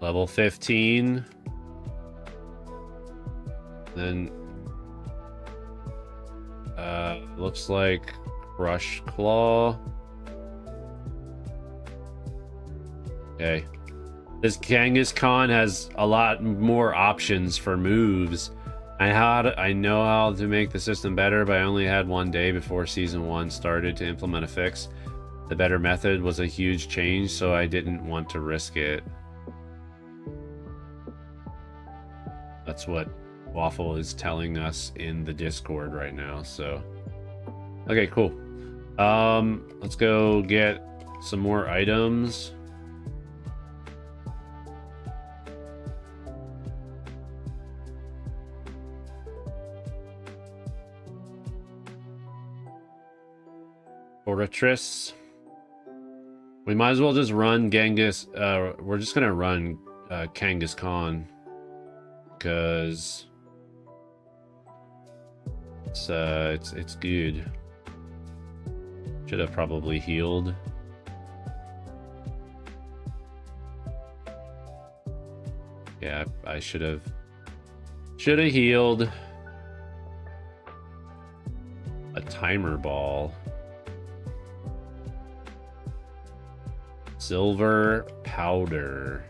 Speaker 1: Level 15. Then looks like Crush Claw. Okay. This Kangaskhan has a lot more options for moves. I know how to make the system better, but I only had 1 day before Season 1 started to implement a fix. The better method was a huge change, so I didn't want to risk it. That's what Waffle is telling us in the Discord right now, so... Okay, cool. Let's go get some more items. Oratrice. We might as well just run Genghis. We're just gonna run Kangaskhan because it's good. Should have probably healed. Yeah, I should have healed. A timer ball. Silver powder.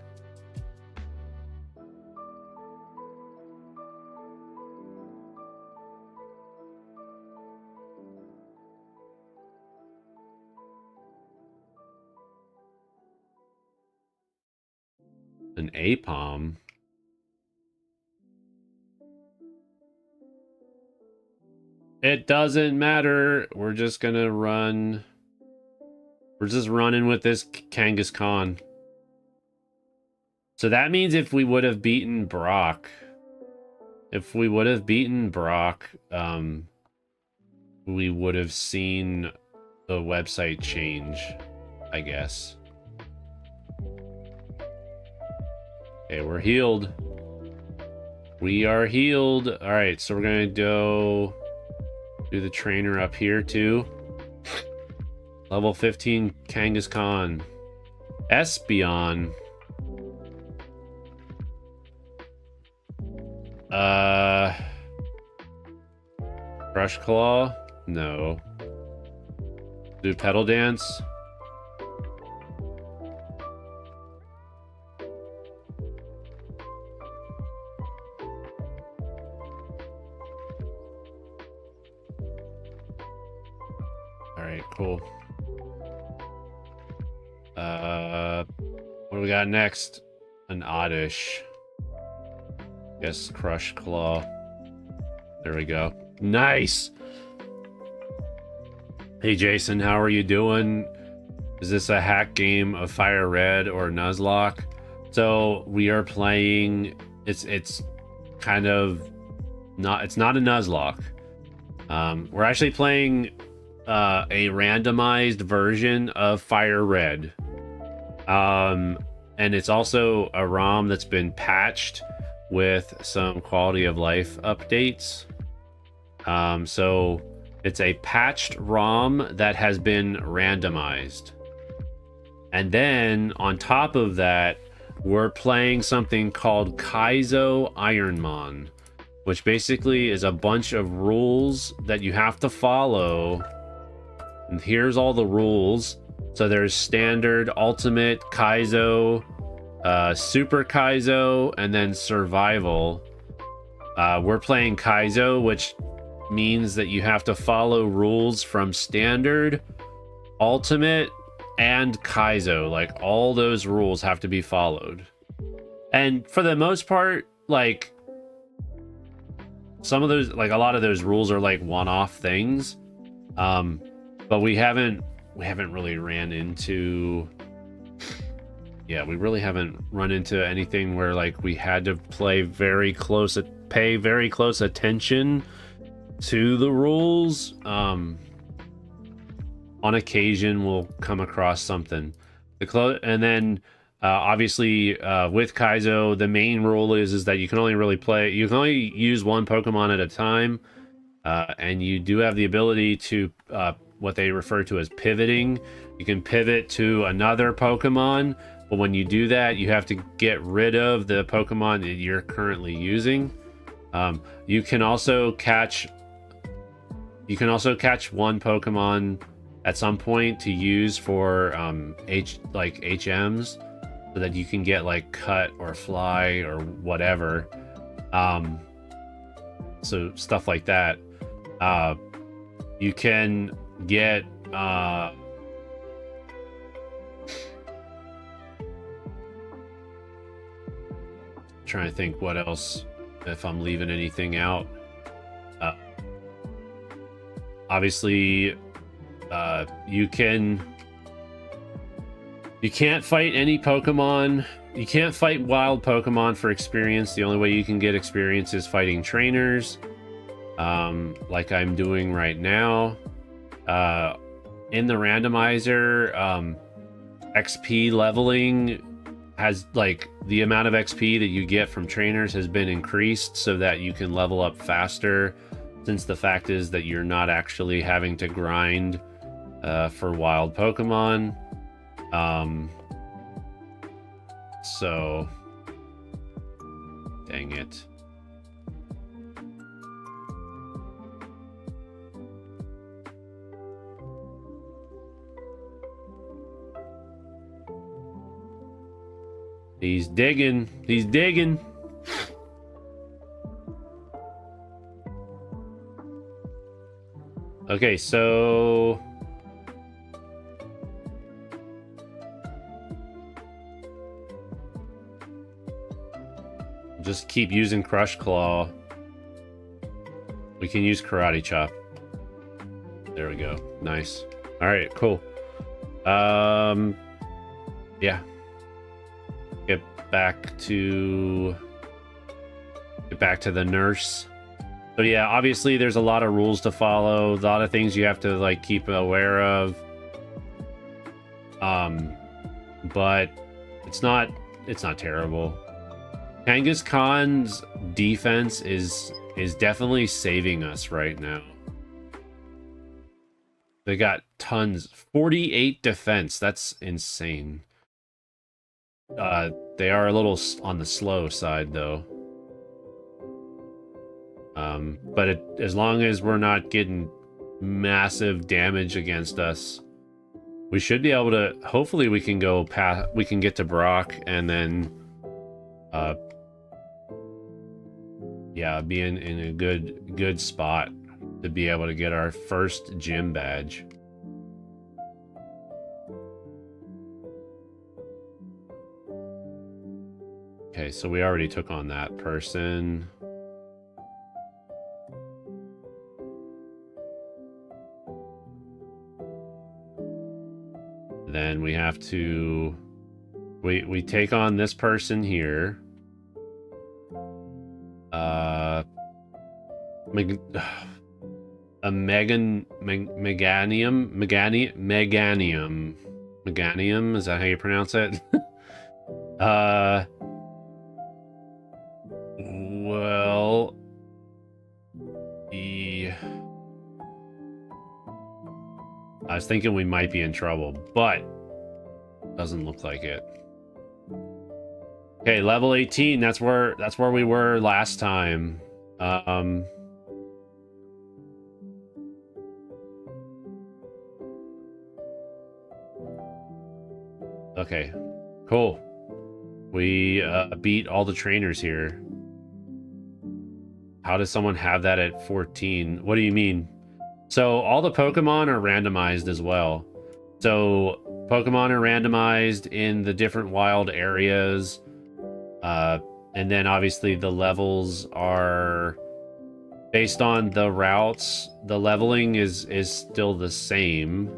Speaker 1: An APOM. It doesn't matter. We're just gonna run. We're just running with this Kangaskhan. So that means if we would have beaten Brock, we would have seen the website change, I guess. Okay, we're healed. We are healed. All right, so we're gonna go do the trainer up here too. Level 15 Kangaskhan. Espeon. Crush Claw? No. Do Pedal Dance? Alright, cool. What do we got next? An Oddish. Yes, Crush Claw. There we go. Nice! Hey Jason, how are you doing? Is this a hack game of FireRed or Nuzlocke? So we are playing... It's kind of... It's not a Nuzlocke. We're actually playing a randomized version of FireRed. And it's also a ROM that's been patched with some quality of life updates. So it's a patched ROM that has been randomized. And then on top of that, we're playing something called Kaizo IronMon, which basically is a bunch of rules that you have to follow. And here's all the rules. So there's standard, ultimate, Kaizo, super Kaizo, and then survival. We're playing Kaizo, which means that you have to follow rules from standard, ultimate, and Kaizo. Like, all those rules have to be followed. And for the most part, like, some of those, like, a lot of those rules are like one-off things. But we haven't really ran into... Yeah, we really haven't run into anything where, like, we had to pay very close attention to the rules. On occasion, we'll come across something. And then, obviously, with Kaizo, the main rule is that you can only use one Pokemon at a time. And you do have the ability to, what they refer to as pivoting. You can pivot to another Pokemon, but when you do that, you have to get rid of the Pokemon that you're currently using. You can also catch one Pokemon at some point to use for HMs. so that you can get like cut or fly or whatever. So stuff like that. You can get trying to think what else, if I'm leaving anything out. Obviously, you can't fight any Pokemon. You can't fight wild Pokemon for experience. The only way you can get experience is fighting trainers, like I'm doing right now. In the randomizer, XP leveling has, like, the amount of XP that you get from trainers has been increased so that you can level up faster, since the fact is that you're not actually having to grind for wild Pokemon. So dang it. He's digging. He's digging. Okay, so just keep using Crush Claw. We can use Karate Chop. There we go. Nice. All right, cool. Yeah. Get back to the nurse. So yeah, obviously there's a lot of rules to follow, a lot of things you have to like keep aware of. But it's not terrible. Kangaskhan's defense is definitely saving us right now. They got tons. 48 defense. That's insane. They are a little on the slow side though. But as long as we're not getting massive damage against us, we should be able to, hopefully we can go past, we can get to Brock and then yeah, be in a good spot to be able to get our first gym badge. Okay, so we already took on that person. Then we have to we take on this person here. Meganium, is that how you pronounce it? Well, I was thinking we might be in trouble, but doesn't look like it. Okay, level 18. That's where we were last time. Okay, cool. We beat all the trainers here. How does someone have that at 14? What do you mean? So all the Pokemon are randomized as well. So Pokemon are randomized in the different wild areas. And then obviously the levels are based on the routes. The leveling is still the same.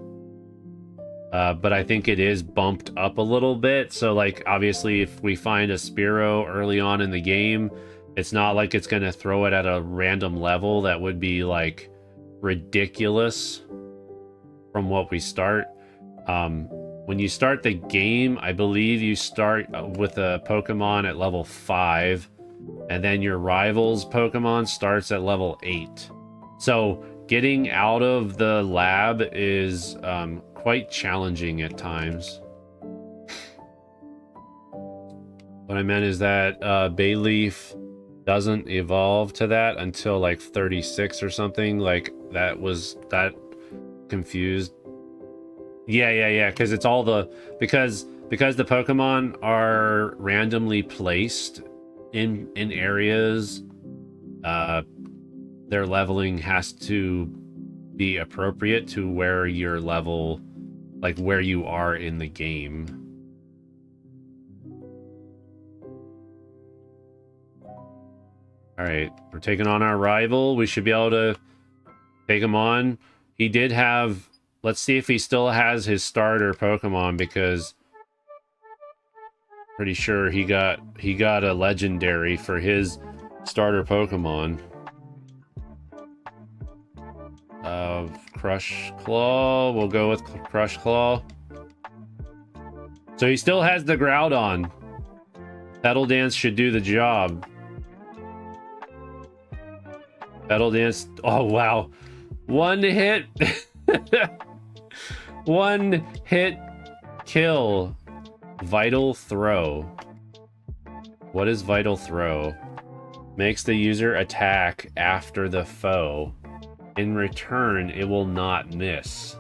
Speaker 1: But I think it is bumped up a little bit. So like obviously if we find a Spearow early on in the game, it's not like it's going to throw it at a random level. That would be like ridiculous from what we start. When you start the game, I believe you start with a Pokemon at level 5, and then your rival's Pokemon starts at level 8. So getting out of the lab is quite challenging at times. What I meant is that Bayleaf doesn't evolve to that until like 36 or something. Like that confused. Yeah, because it's all because because the Pokemon are randomly placed in areas, their leveling has to be appropriate to where your level, like where you are in the game. All right, we're taking on our rival. We should be able to take him on. He did have, let's see if he still has his starter Pokemon, because pretty sure he got a legendary for his starter Pokemon. Crush Claw. We'll go with Crush Claw. So he still has the Groudon. Petal Dance should do the job. Petal Dance. Oh, wow. One hit. One hit kill. Vital Throw. What is Vital Throw? Makes the user attack after the foe. In return, it will not miss.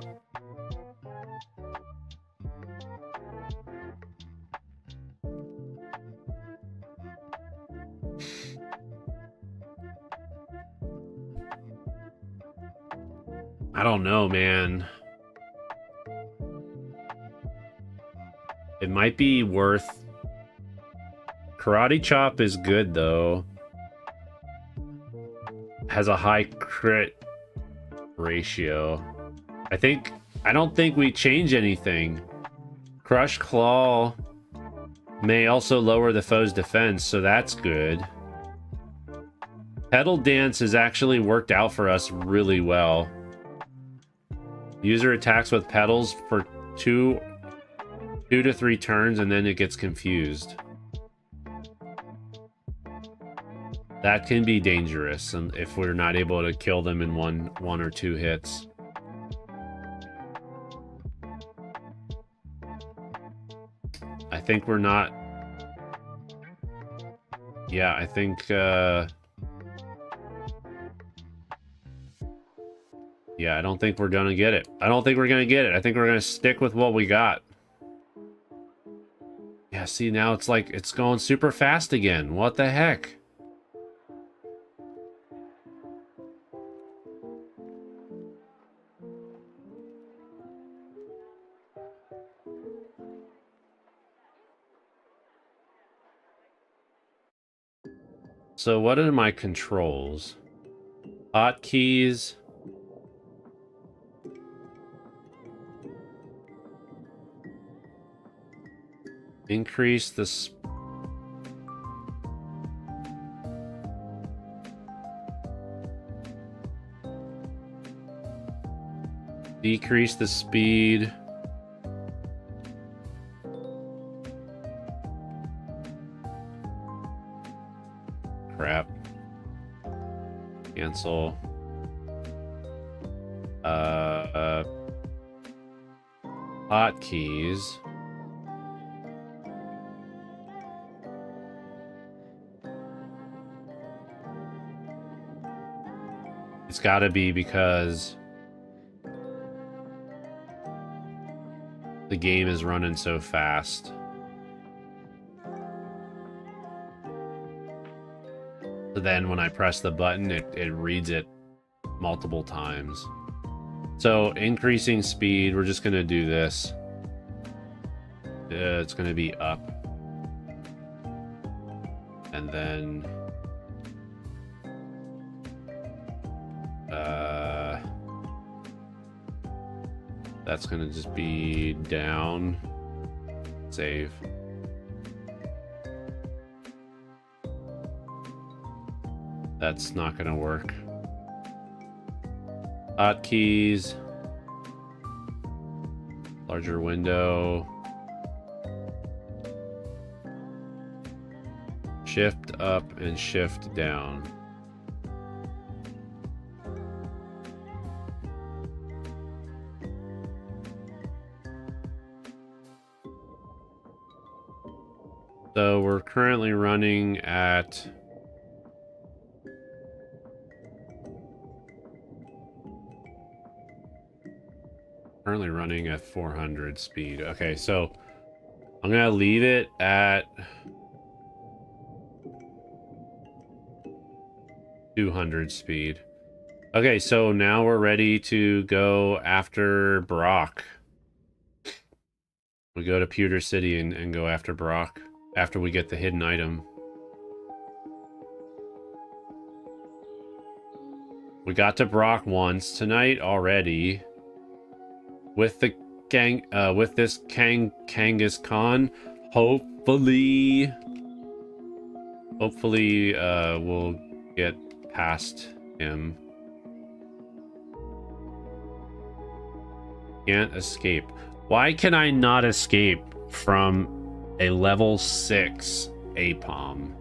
Speaker 1: I don't know, man. It might be worth... Karate Chop is good, though. Has a high crit ratio. I don't think we change anything. Crush Claw may also lower the foe's defense, so that's good. Petal Dance has actually worked out for us really well. User attacks with petals for two to 3 turns, and then it gets confused. That can be dangerous, and if we're not able to kill them in one or two hits. I think we're not. Yeah, I think. Yeah, I don't think we're gonna get it. I don't think we're gonna get it. I think we're gonna stick with what we got. Yeah, see, now it's like it's going super fast again. What the heck? So what are my controls? Hotkeys. Increase the decrease the speed. Crap. Cancel. Hotkeys. It's gotta be because the game is running so fast. So then when I press the button, it reads it multiple times. So increasing speed, we're just gonna do this. It's gonna be up. And then that's gonna just be down. Save. That's not gonna work. Hotkeys. Larger window. Shift up and shift down. So we're currently running at currently running at 400 speed. Okay, so I'm gonna leave it at 200 speed. Okay, so now we're ready to go after Brock. We go to Pewter City and go after Brock after we get the hidden item. We got to Brock once tonight already with the with this Kangas Khan. Hopefully we'll get past him. Can't escape. Why can I not escape from a level 6 APOM?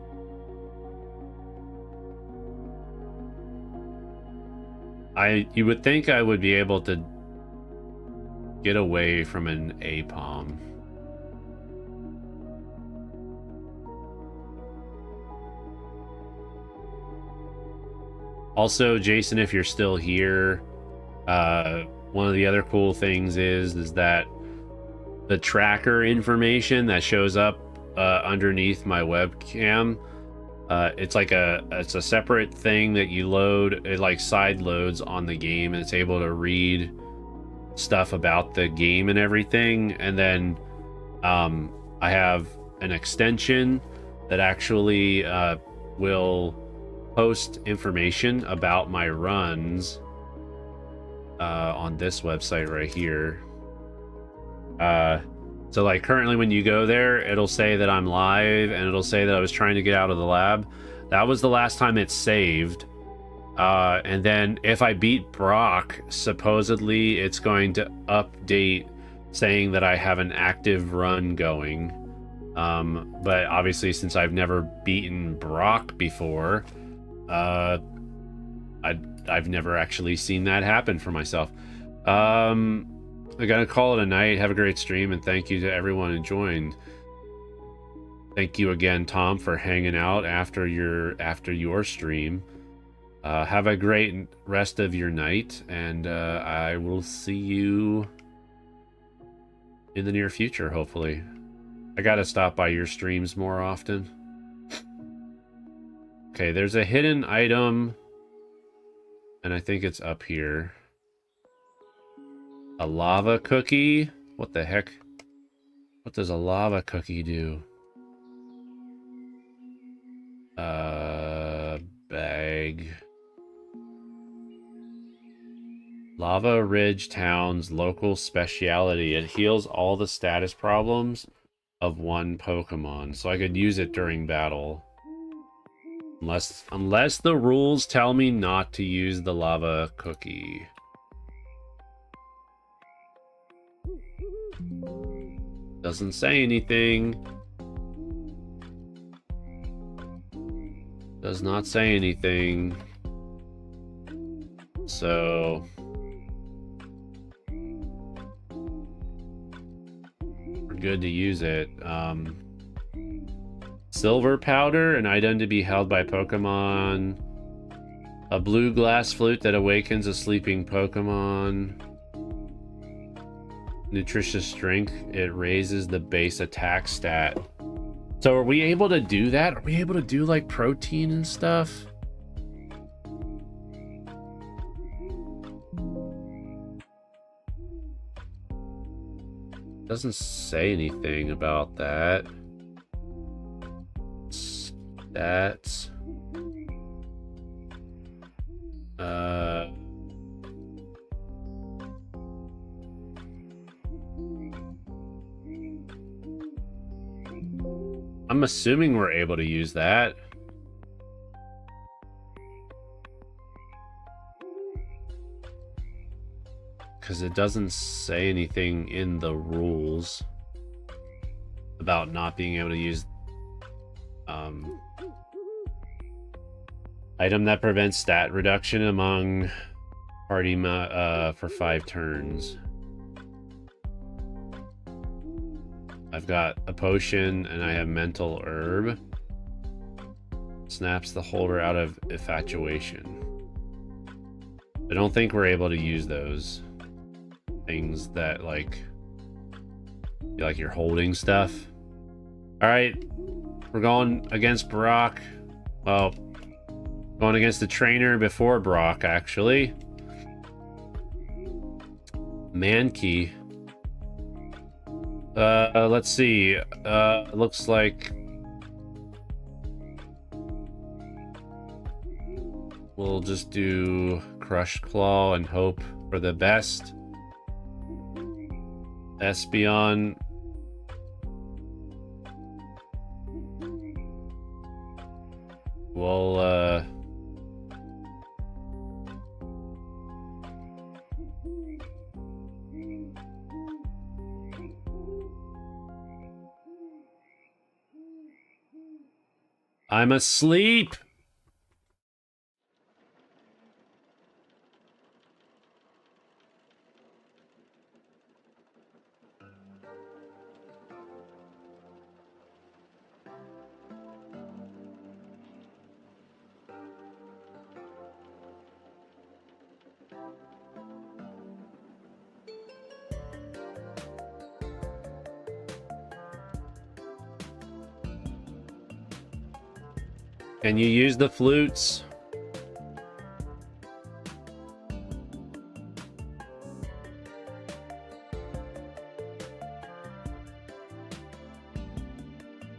Speaker 1: You would think I would be able to get away from an APOM. Also, Jason, if you're still here, one of the other cool things is that the tracker information that shows up underneath my webcam, it's like it's a separate thing that you load. It like side loads on the game, and it's able to read stuff about the game and everything. And then I have an extension that actually will post information about my runs on this website right here. So like currently when you go there, it'll say that I'm live, and it'll say that I was trying to get out of the lab. That was the last time it's saved. And then if I beat Brock, supposedly it's going to update saying that I have an active run going. But obviously, since I've never beaten Brock before, I've never actually seen that happen for myself. I'm gonna call it a night. Have a great stream, and thank you to everyone who joined. Thank you again, Tom, for hanging out after your stream. Have a great rest of your night, and I will see you in the near future, hopefully. I gotta stop by your streams more often. Okay, there's a hidden item, and I think it's up here. A lava cookie? What the heck? What does a lava cookie do? Bag. Lava Ridge Town's local speciality. It heals all the status problems of one Pokemon. So I could use it during battle. Unless the rules tell me not to use the lava cookie. Doesn't say anything. Does not say anything. So we're good to use it. Silver powder, an item to be held by Pokemon. A blue glass flute that awakens a sleeping Pokemon. Nutritious strength, it raises the base attack stat. So are we able to do that? Are we able to do like protein and stuff? Doesn't say anything about that. Stats. I'm assuming we're able to use that. Because it doesn't say anything in the rules about not being able to use item that prevents stat reduction among party for 5 turns. I've got a potion and I have mental herb. Snaps the holder out of infatuation. I don't think we're able to use those things that like you're holding stuff. Alright. We're going against Brock. Well, going against the trainer before Brock, actually. Mankey. Let's see. Looks like we'll just do Crush Claw and hope for the best. Espeon. Well, I'm asleep. Can you use the flutes?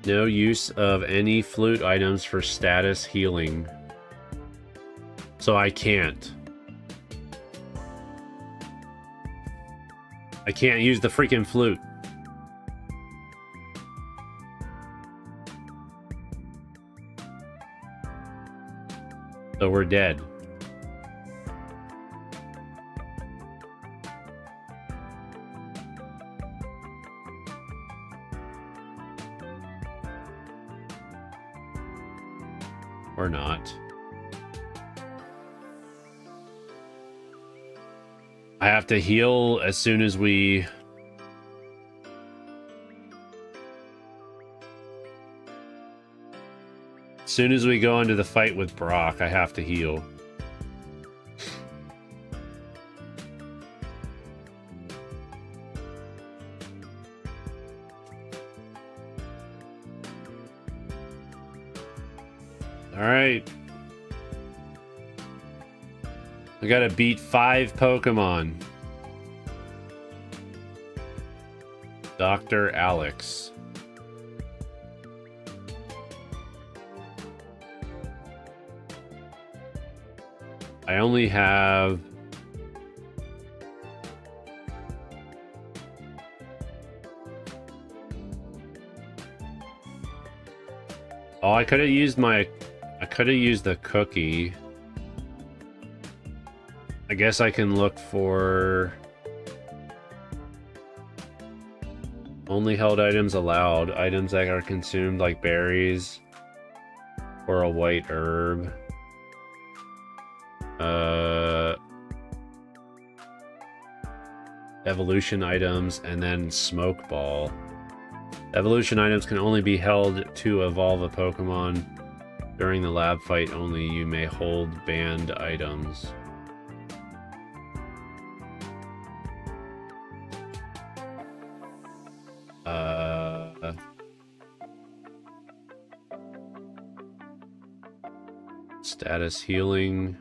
Speaker 1: No use of any flute items for status healing. So I can't. I can't use the freaking flute. So we're dead. Or not. I have to heal as soon as we... As soon as we go into the fight with Brock, I have to heal. Alright. I gotta beat 5 Pokemon. Dr. Alex. I only have... Oh, I could have used my... I could have used the cookie. I guess I can look for... Only held items allowed. Items that are consumed like berries. Or a white herb. Evolution items, and then Smoke Ball. Evolution items can only be held to evolve a Pokemon. During the lab fight only, you may hold banned items. Status healing.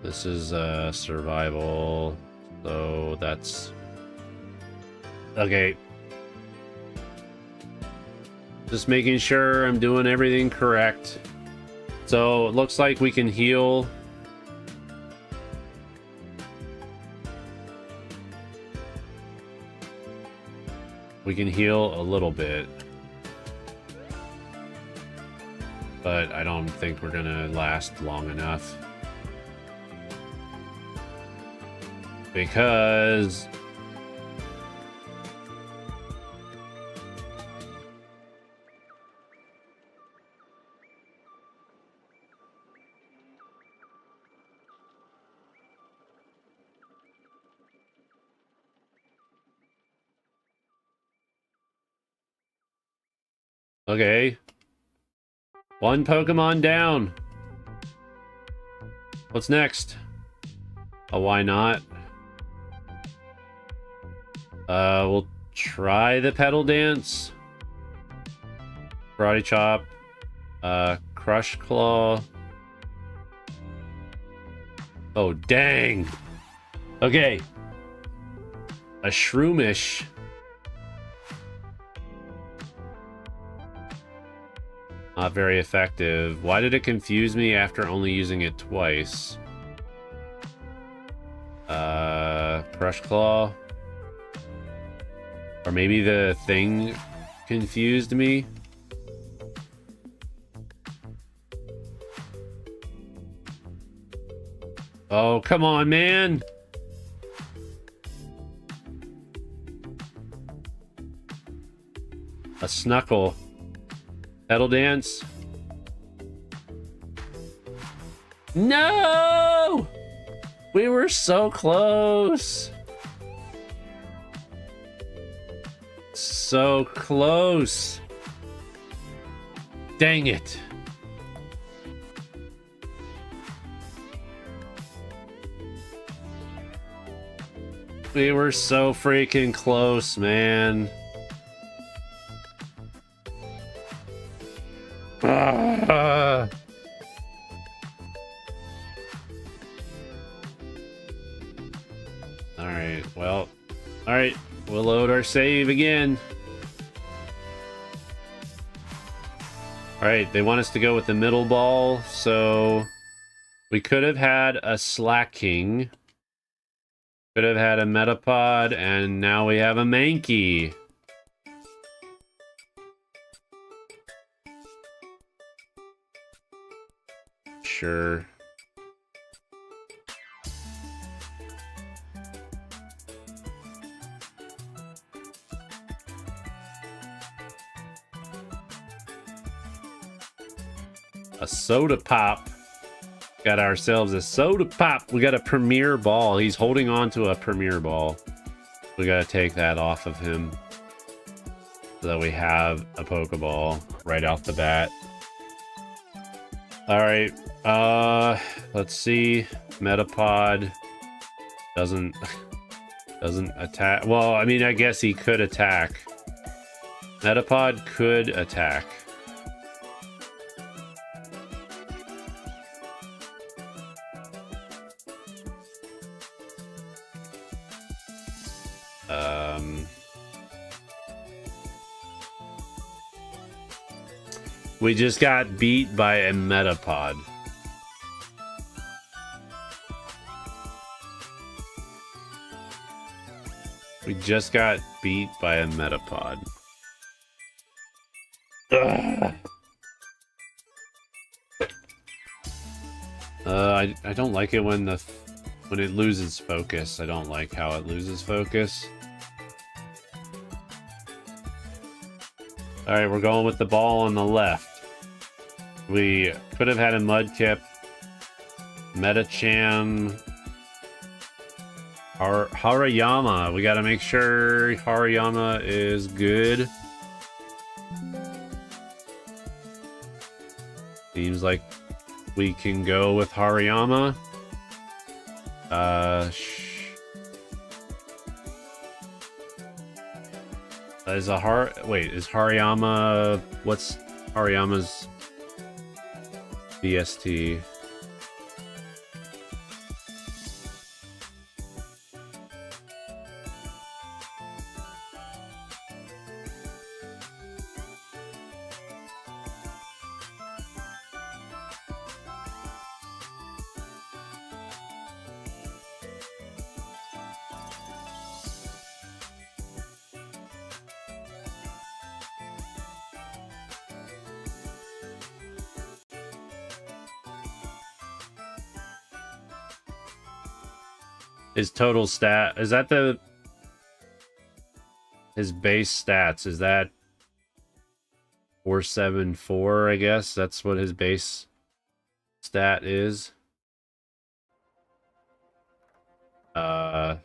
Speaker 1: This is survival, so that's okay. Just making sure I'm doing everything correct. So it looks like we can heal. We can heal a little bit, but I don't think we're gonna last long enough. Because okay. 1 Pokemon down. What's next? Why not? We'll try the pedal dance. Karate chop. Crush claw. Oh, dang. Okay. A shroomish. Not very effective. Why did it confuse me after only using it twice? Crush claw. Or maybe the thing confused me. Oh, come on, man. A snuckle. Pedal dance. No! We were so close. So close. Dang it. We were so freaking close, man. Ah. Alright, well. Alright, we'll load our save again. Alright, they want us to go with the middle ball, so we could have had a slacking. Could have had a Metapod, and now we have a Mankey. Sure. A soda pop. Got ourselves a soda pop. We got a premier ball. He's holding on to a premier ball. We gotta take that off of him so that we have a Pokeball right off the bat. Alright, let's see. Metapod doesn't attack. Well, I mean, I guess he could attack. Metapod could attack. We just got beat by a Metapod. We just got beat by a Metapod. Ugh. I don't like it when it loses focus. I don't like how it loses focus. Alright, we're going with the ball on the left. We could have had a Mudkip, Metacham, Hariyama. We gotta make sure Hariyama is good. Seems like we can go with Hariyama. Is Hariyama... What's Hariyama's BST? His total stat, is that his base stats, is that 474, I guess? That's what his base stat is. Well,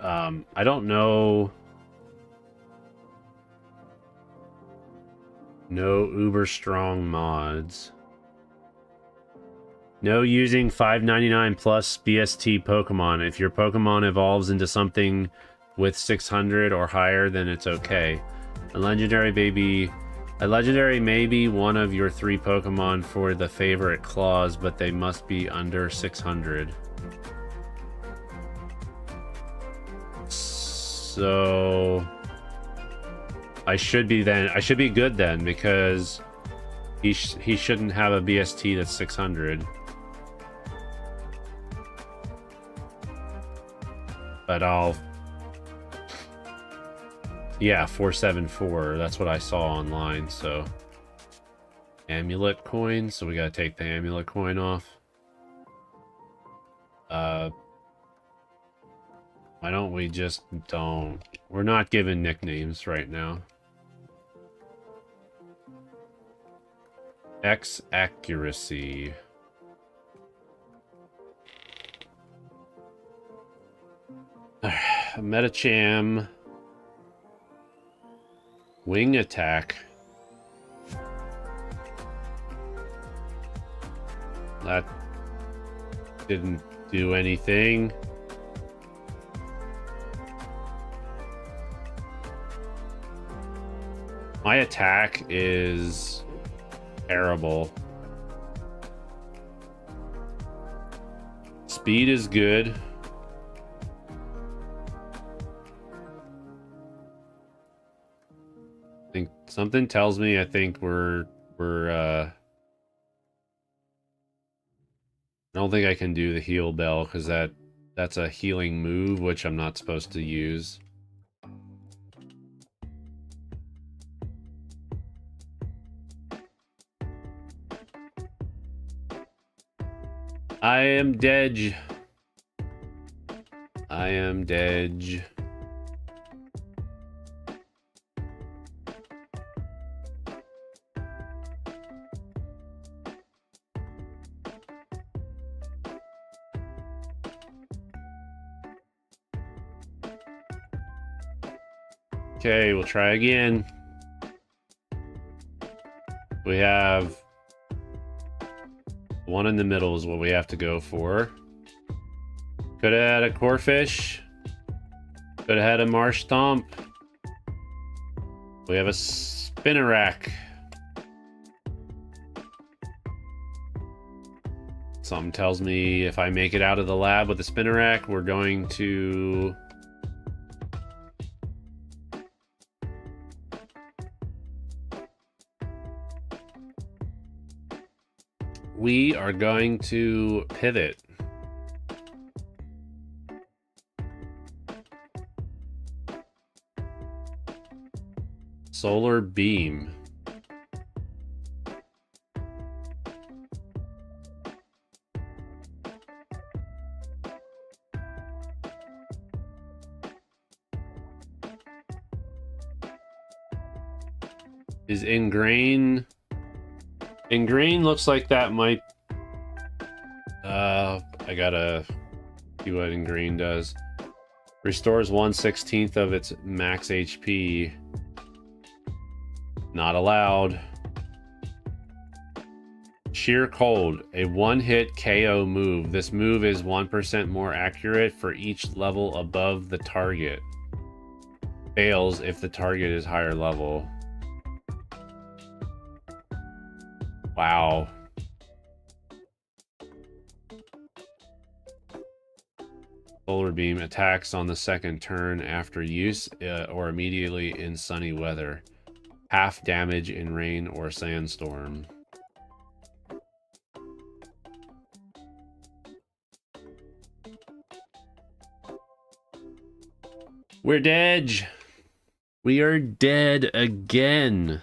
Speaker 1: I don't know. No uber strong mods. No using 599 plus BST Pokemon. If your Pokemon evolves into something with 600 or higher, then it's okay. A legendary may be one of your 3 Pokemon for the favorite clause, but they must be under 600. So I should be good then, because he shouldn't have a BST that's 600. But yeah, 474. That's what I saw online. So amulet coin. So we gotta take the amulet coin off. Why don't we just don't? We're not giving nicknames right now. X accuracy. Metacham. Wing attack. That didn't do anything. My attack is terrible. Speed is good. I think something tells me I think I don't think I can do the heal bell because that's a healing move which I'm not supposed to use. I am dead. I am dead. Okay, we'll try again. We have one in the middle is what we have to go for. Could have had a Corphish. Could have had a Marsh Stomp. We have a Spinnerack. Something tells me if I make it out of the lab with the Spinnerack, we're going to... We are going to pivot. Solar Beam. Is Ingrain... Ingrain looks like that might... I gotta see what Ingrain does. Restores 1/16 of its max HP. Not allowed. Sheer Cold, a one-hit KO move. This move is 1% more accurate for each level above the target. Fails if the target is higher level. Wow. Solar Beam attacks on the second turn after use or immediately in sunny weather. Half damage in rain or sandstorm. We're dead. We are dead again.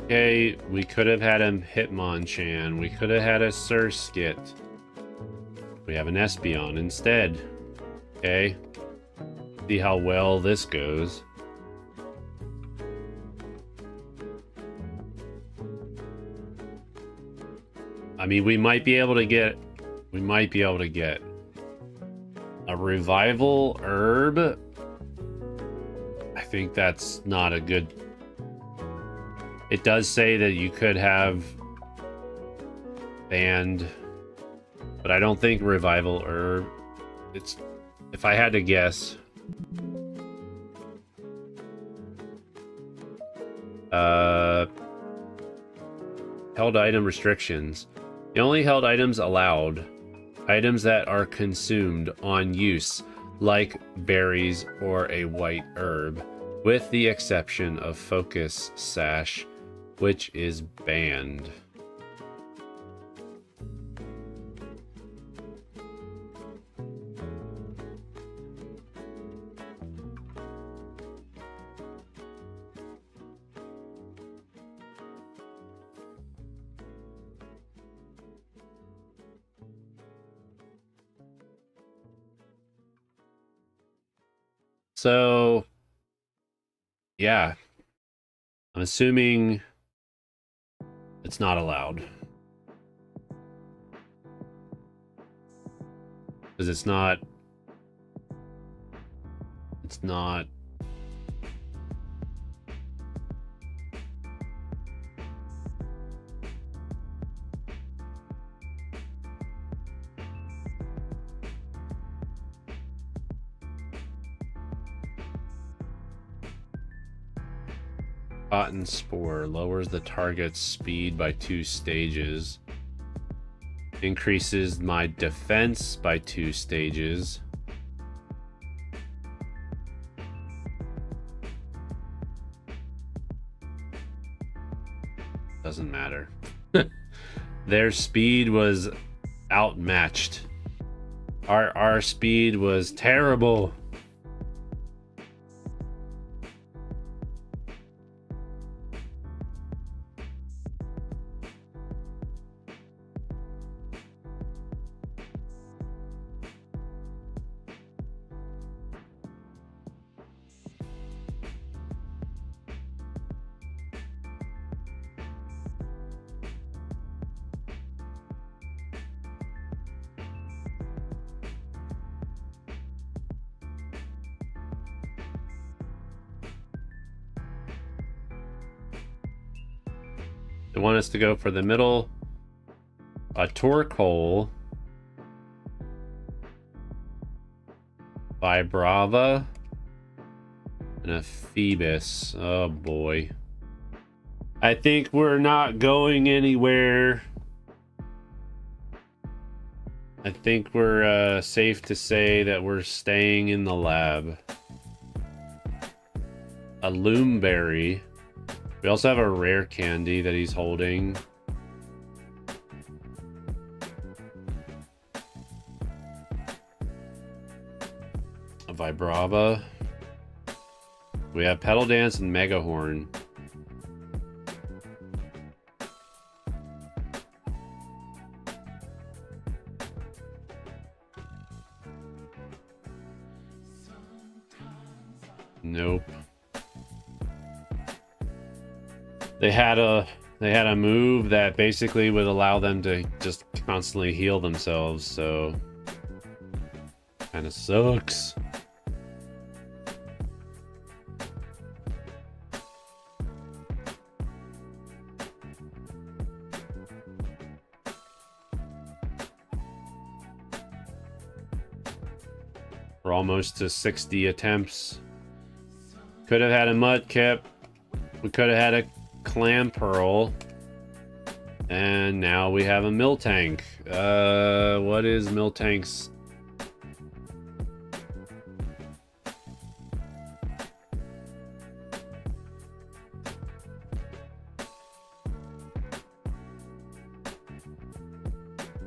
Speaker 1: Okay, we could have had a Hitmonchan. We could have had a Surskit. We have an Espeon instead. Okay. See how well this goes. I mean, we might be able to get a revival herb. I think that's not a good. It does say that you could have banned, but I don't think revival herb. It's, if I had to guess, held item restrictions. The only held items allowed, items that are consumed on use, like berries or a white herb, with the exception of Focus Sash, which is banned. So, yeah, I'm assuming it's not allowed. Because it's not Cotton Spore lowers the target's speed by 2 stages. Increases my defense by 2 stages. Doesn't matter. Their speed was outmatched. Our speed was terrible. They want us to go for the middle. A Torkoal. Vibrava. And a Phoebus. Oh boy. I think we're not going anywhere. I think we're safe to say that we're staying in the lab. A Loomberry. We also have a rare candy that he's holding. A Vibrava. We have Petal Dance and Megahorn. Nope. They had a move that basically would allow them to just constantly heal themselves, so kind of sucks. We're almost to 60 attempts. Could have had a Mudkip. We could have had a Clamperl. And now we have a Miltank. What is Miltank's?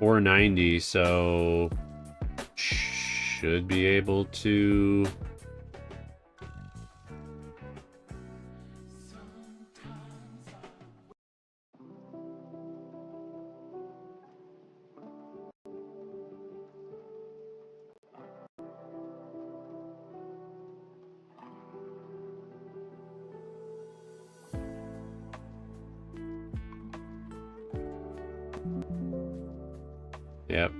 Speaker 1: $490, so should be able to. Yep.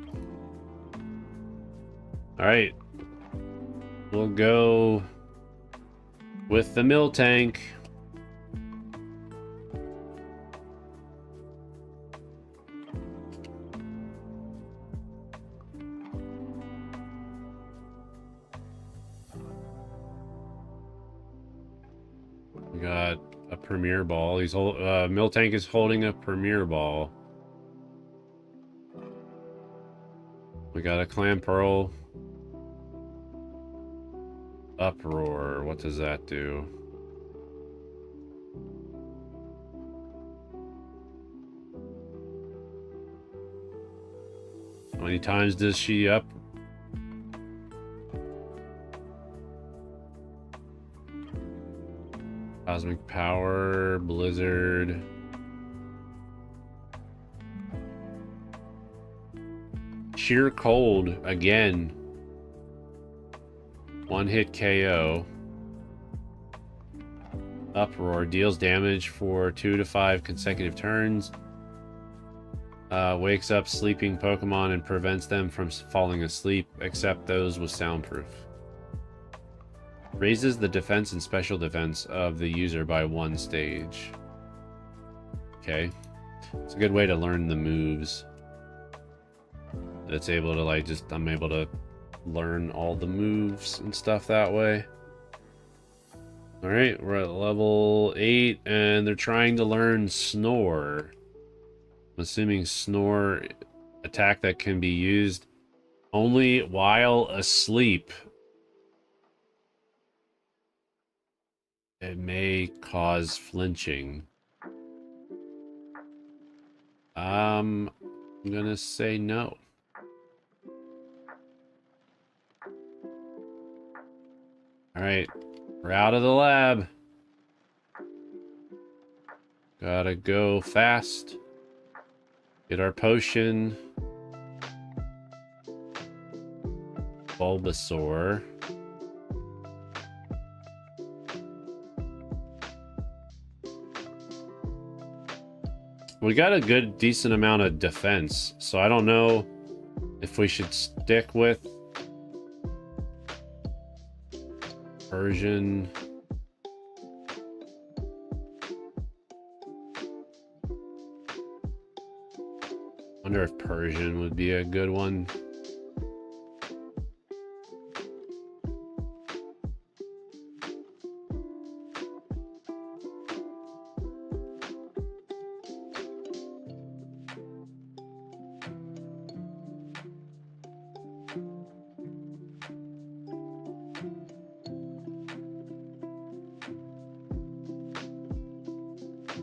Speaker 1: Alright. We'll go with the mill tank. We got a premier ball. Mill tank is holding a premier ball. We got a clam pearl. Uproar. What does that do? How many times does she up? Cosmic power, blizzard. Sheer cold again. One hit KO. Uproar deals damage for 2 to 5 consecutive turns. Wakes up sleeping Pokemon and prevents them from falling asleep, except those with soundproof. Raises the defense and special defense of the user by 1 stage. Okay. It's a good way to learn the moves. It's able to, like, I'm able to learn all the moves and stuff that way. Alright, we're at level 8, and they're trying to learn Snore. I'm assuming Snore, attack that can be used only while asleep. It may cause flinching. I'm gonna say no. Alright, we're out of the lab. Gotta go fast. Get our potion. Bulbasaur. We got a good, decent amount of defense, so I don't know if we should stick with Persian. Wonder if Persian would be a good one.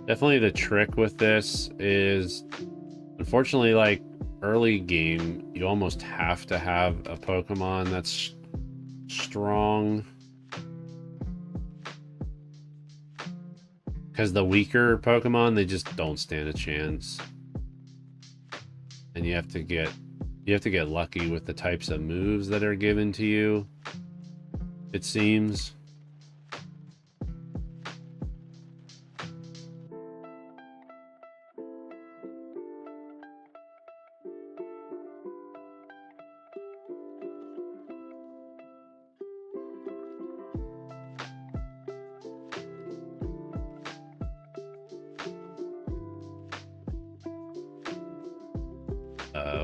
Speaker 1: Definitely the trick with this is, unfortunately, like, early game, you almost have to have a Pokemon that's strong. Because the weaker Pokemon, they just don't stand a chance. And you have to get lucky with the types of moves that are given to you, it seems.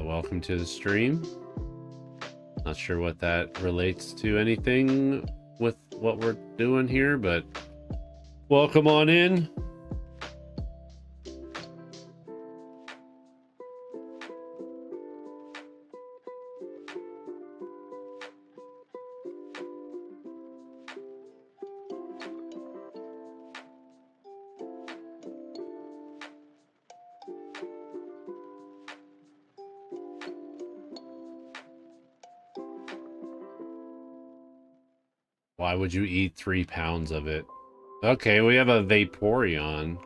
Speaker 1: Welcome to the stream. Not sure what that relates to anything with what we're doing here, but welcome on in. Why would you eat 3 pounds of it? Okay, we have a Vaporeon.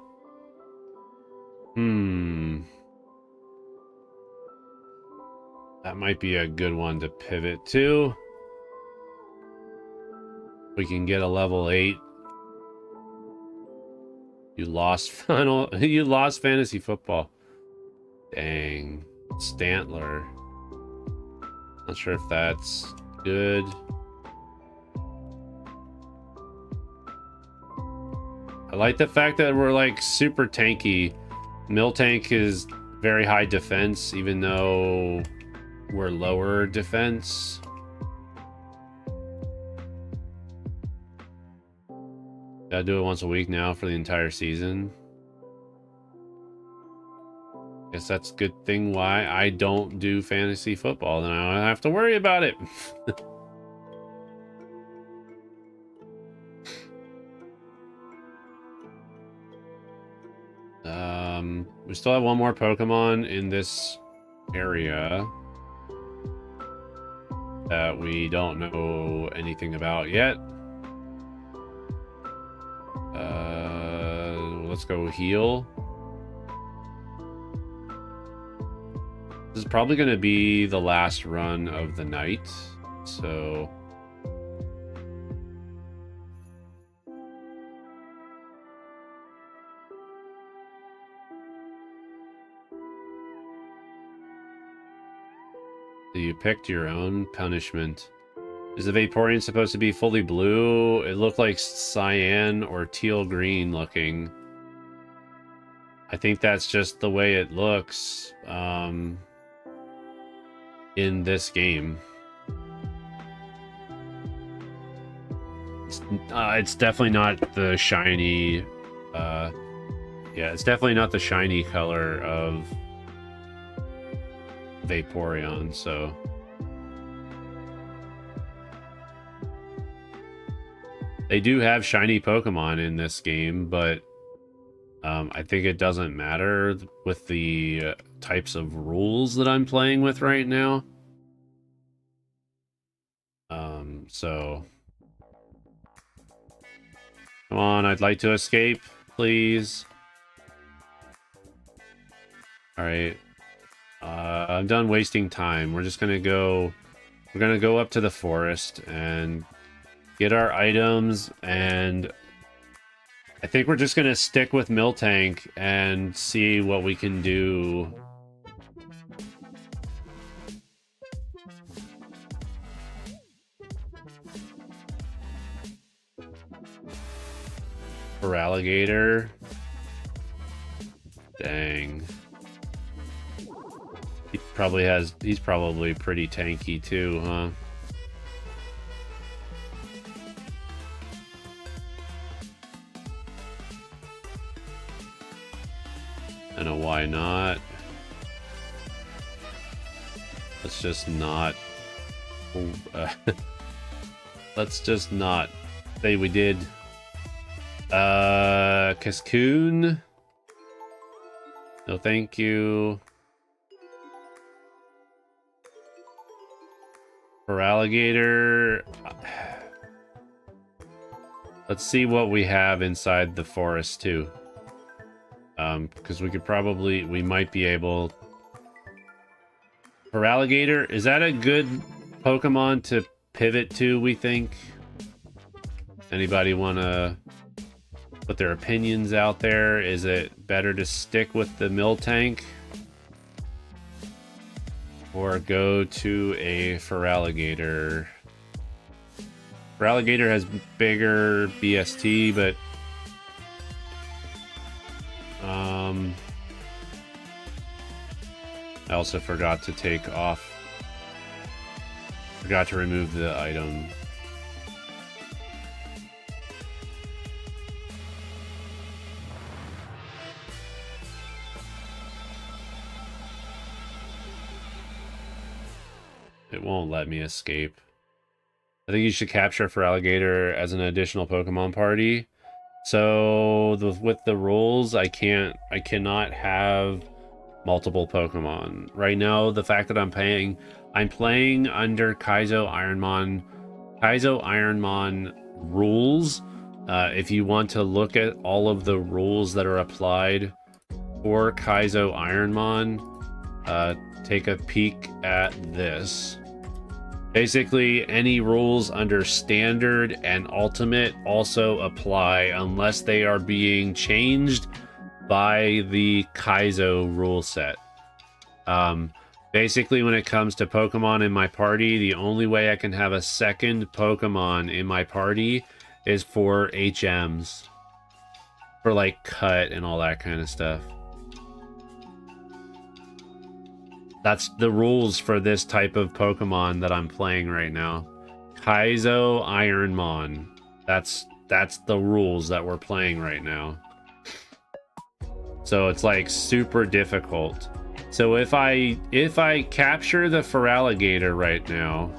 Speaker 1: That might be a good one to pivot to. We can get a level 8. You lost fantasy football. Dang. Stantler. Not sure if that's good. I like the fact that we're like super tanky. Miltank is very high defense, even though we're lower defense. Gotta do it once a week now for the entire season. Guess that's a good thing why I don't do fantasy football. Then I don't have to worry about it. We still have one more Pokemon in this area that we don't know anything about yet. Let's go heal. This is probably going to be the last run of the night, so... You picked your own punishment. Is the Vaporeon supposed to be fully blue? It looked like cyan or teal green looking. I think that's just the way it looks in this game. It's definitely not the shiny... yeah, it's definitely not the shiny color of Vaporeon, so... They do have shiny Pokemon in this game, but I think it doesn't matter with the types of rules that I'm playing with right now. So... Come on, I'd like to escape, please. Alright. I'm done wasting time. We're just gonna go... We're gonna go up to the forest and get our items, and I think we're just gonna stick with Miltank and see what we can do. For alligator. Dang. He's probably pretty tanky too, huh? I know why not. Let's just not. Let's just not say we did. Cascoon. No, thank you. For alligator. Let's see what we have inside the forest too. Because we might be able... For alligator, is that a good Pokemon to pivot to, we think? Anybody want to put their opinions out there? Is it better to stick with the Miltank? Or go to a Feraligatr? Feraligatr has bigger BST, but... I also forgot to take off... Forgot to remove the item. It won't let me escape. I think you should capture Feraligatr as an additional Pokemon party. So with the rules, I cannot have multiple Pokemon. Right now, the fact that I'm playing under Kaizo IronMon rules. If you want to look at all of the rules that are applied for Kaizo IronMon, take a peek at this. Basically, any rules under Standard and Ultimate also apply unless they are being changed by the Kaizo rule set. Basically, when it comes to Pokemon in my party, the only way I can have a second Pokemon in my party is for HMs. For like cut and all that kind of stuff. That's the rules for this type of Pokemon that I'm playing right now. Kaizo IronMon. That's the rules that we're playing right now. So it's like super difficult. So if I capture the Feraligatr right now,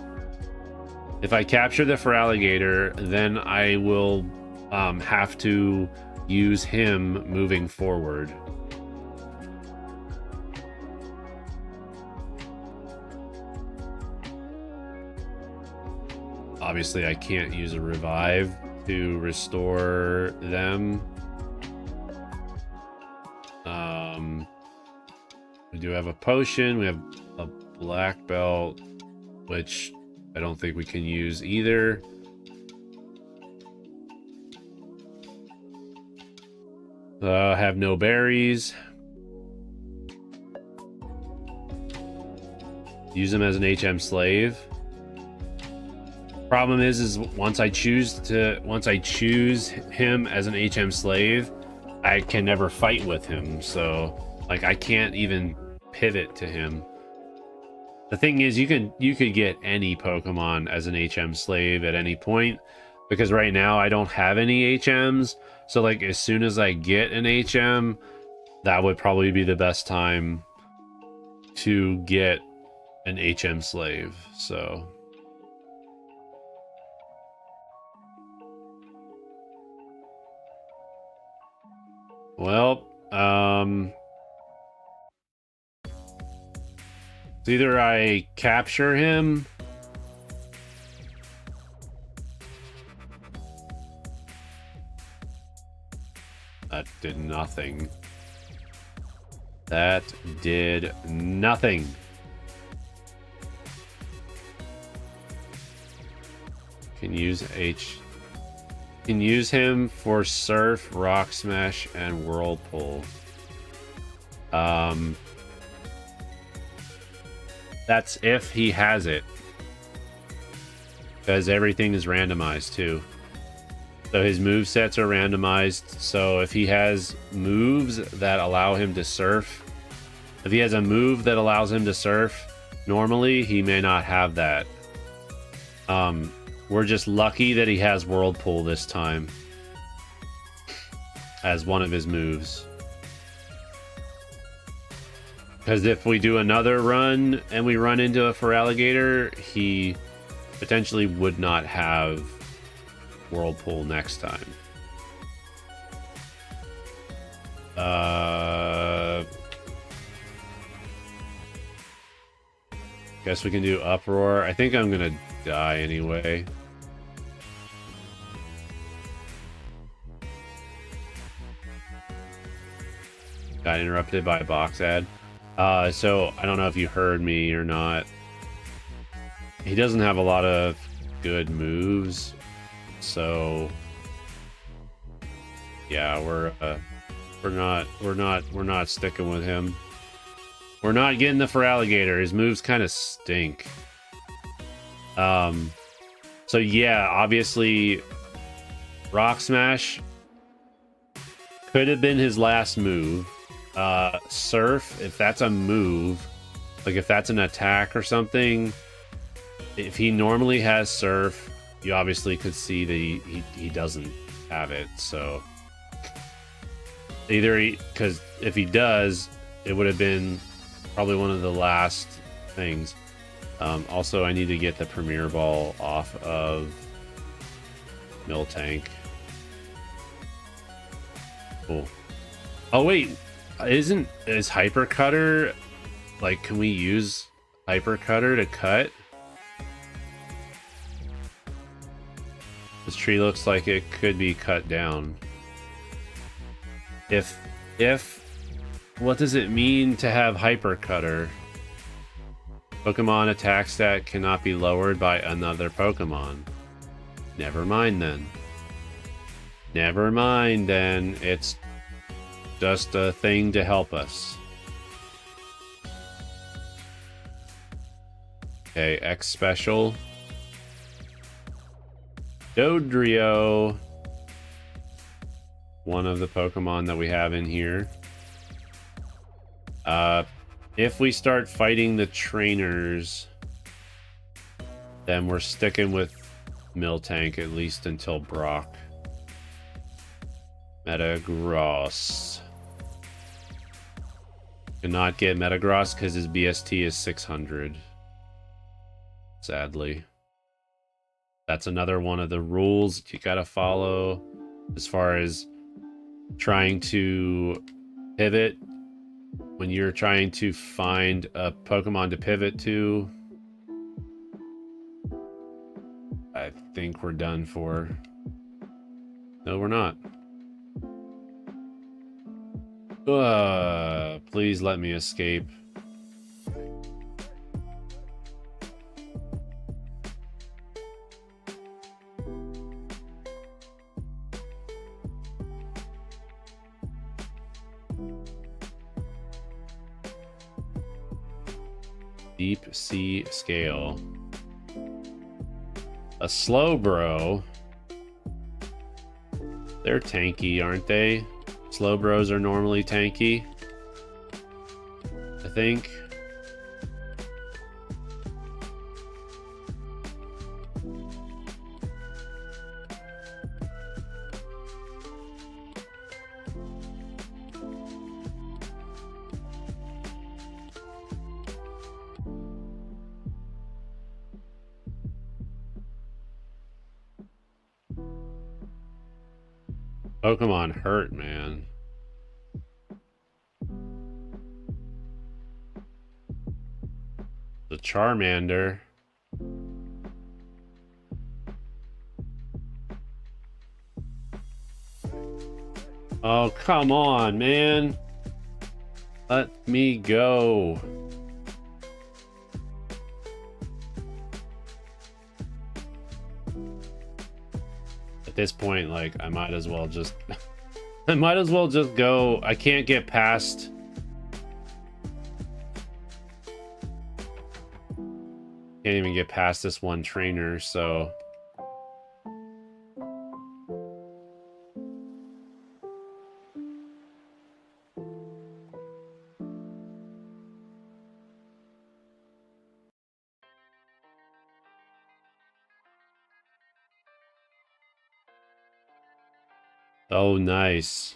Speaker 1: if I capture the Feraligatr, then I will have to use him moving forward. Obviously, I can't use a revive to restore them. We do have a potion. We have a black belt, which I don't think we can use either. Have no berries. Use them as an HM slave. Problem is once I choose him as an HM slave, I can never fight with him. So like I can't even pivot to him. The thing is, you could get any Pokemon as an HM slave at any point, because right now I don't have any HMs. So like as soon as I get an HM, that would probably be the best time to get an HM slave. So well, it's either I capture him that did nothing. That did nothing. Can use Can use him for Surf, Rock Smash, and Whirlpool. That's if he has it. Because everything is randomized too. So his move sets are randomized. So if he has moves that allow him to surf, if he has a move that allows him to surf, normally he may not have that. We're just lucky that he has Whirlpool this time as one of his moves. Because if we do another run and we run into a Feraligatr, he potentially would not have Whirlpool next time. Guess we can do Uproar. I think I'm gonna die anyway. Got interrupted by a box ad. So I don't know if you heard me or not. He doesn't have a lot of good moves, so yeah, we're not sticking with him. We're not getting the Feraligatr. His moves kind of stink. So yeah, obviously Rock Smash could have been his last move. Surf, if that's a move, like if that's an attack or something, if he normally has Surf, you obviously could see that he doesn't have it. So either because if he does, it would have been probably one of the last things. Also, I need to get the Premier Ball off of Miltank. Cool. Oh wait, is Hyper Cutter, like, can we use Hyper Cutter to cut? This tree looks like it could be cut down. If what does it mean to have Hyper Cutter? Pokemon attack stat cannot be lowered by another Pokemon. Never mind then. Never mind then. It's just a thing to help us. Okay, X special. Dodrio. One of the Pokemon that we have in here. If we start fighting the trainers, then we're sticking with Miltank at least until Brock. Metagross. Cannot get Metagross because his BST is 600. Sadly. That's another one of the rules you gotta follow as far as trying to pivot. When you're trying to find a Pokemon to pivot to, I think we're done for. No, we're not. Please let me escape. Deep Sea Scale. A Slowbro. They're tanky, aren't they? Slowbros are normally tanky, I think. Pokemon hurt, man. The Charmander. Oh, come on, man. Let me go. At this point, like, I might as well just I might as well just go. I can't get past. Can't even get past this one trainer, so oh, nice.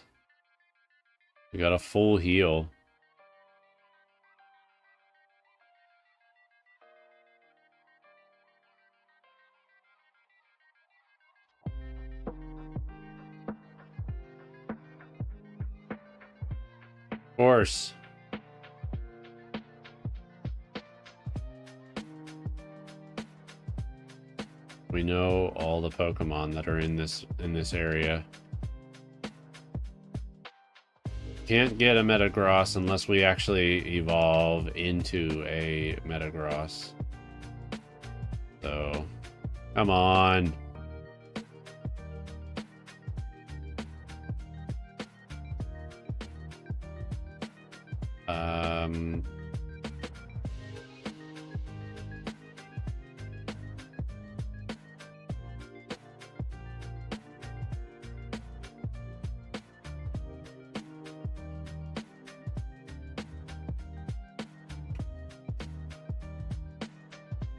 Speaker 1: We got a full heal. Of course. We know all the Pokemon that are in this area. Can't get a Metagross unless we actually evolve into a Metagross. So, come on.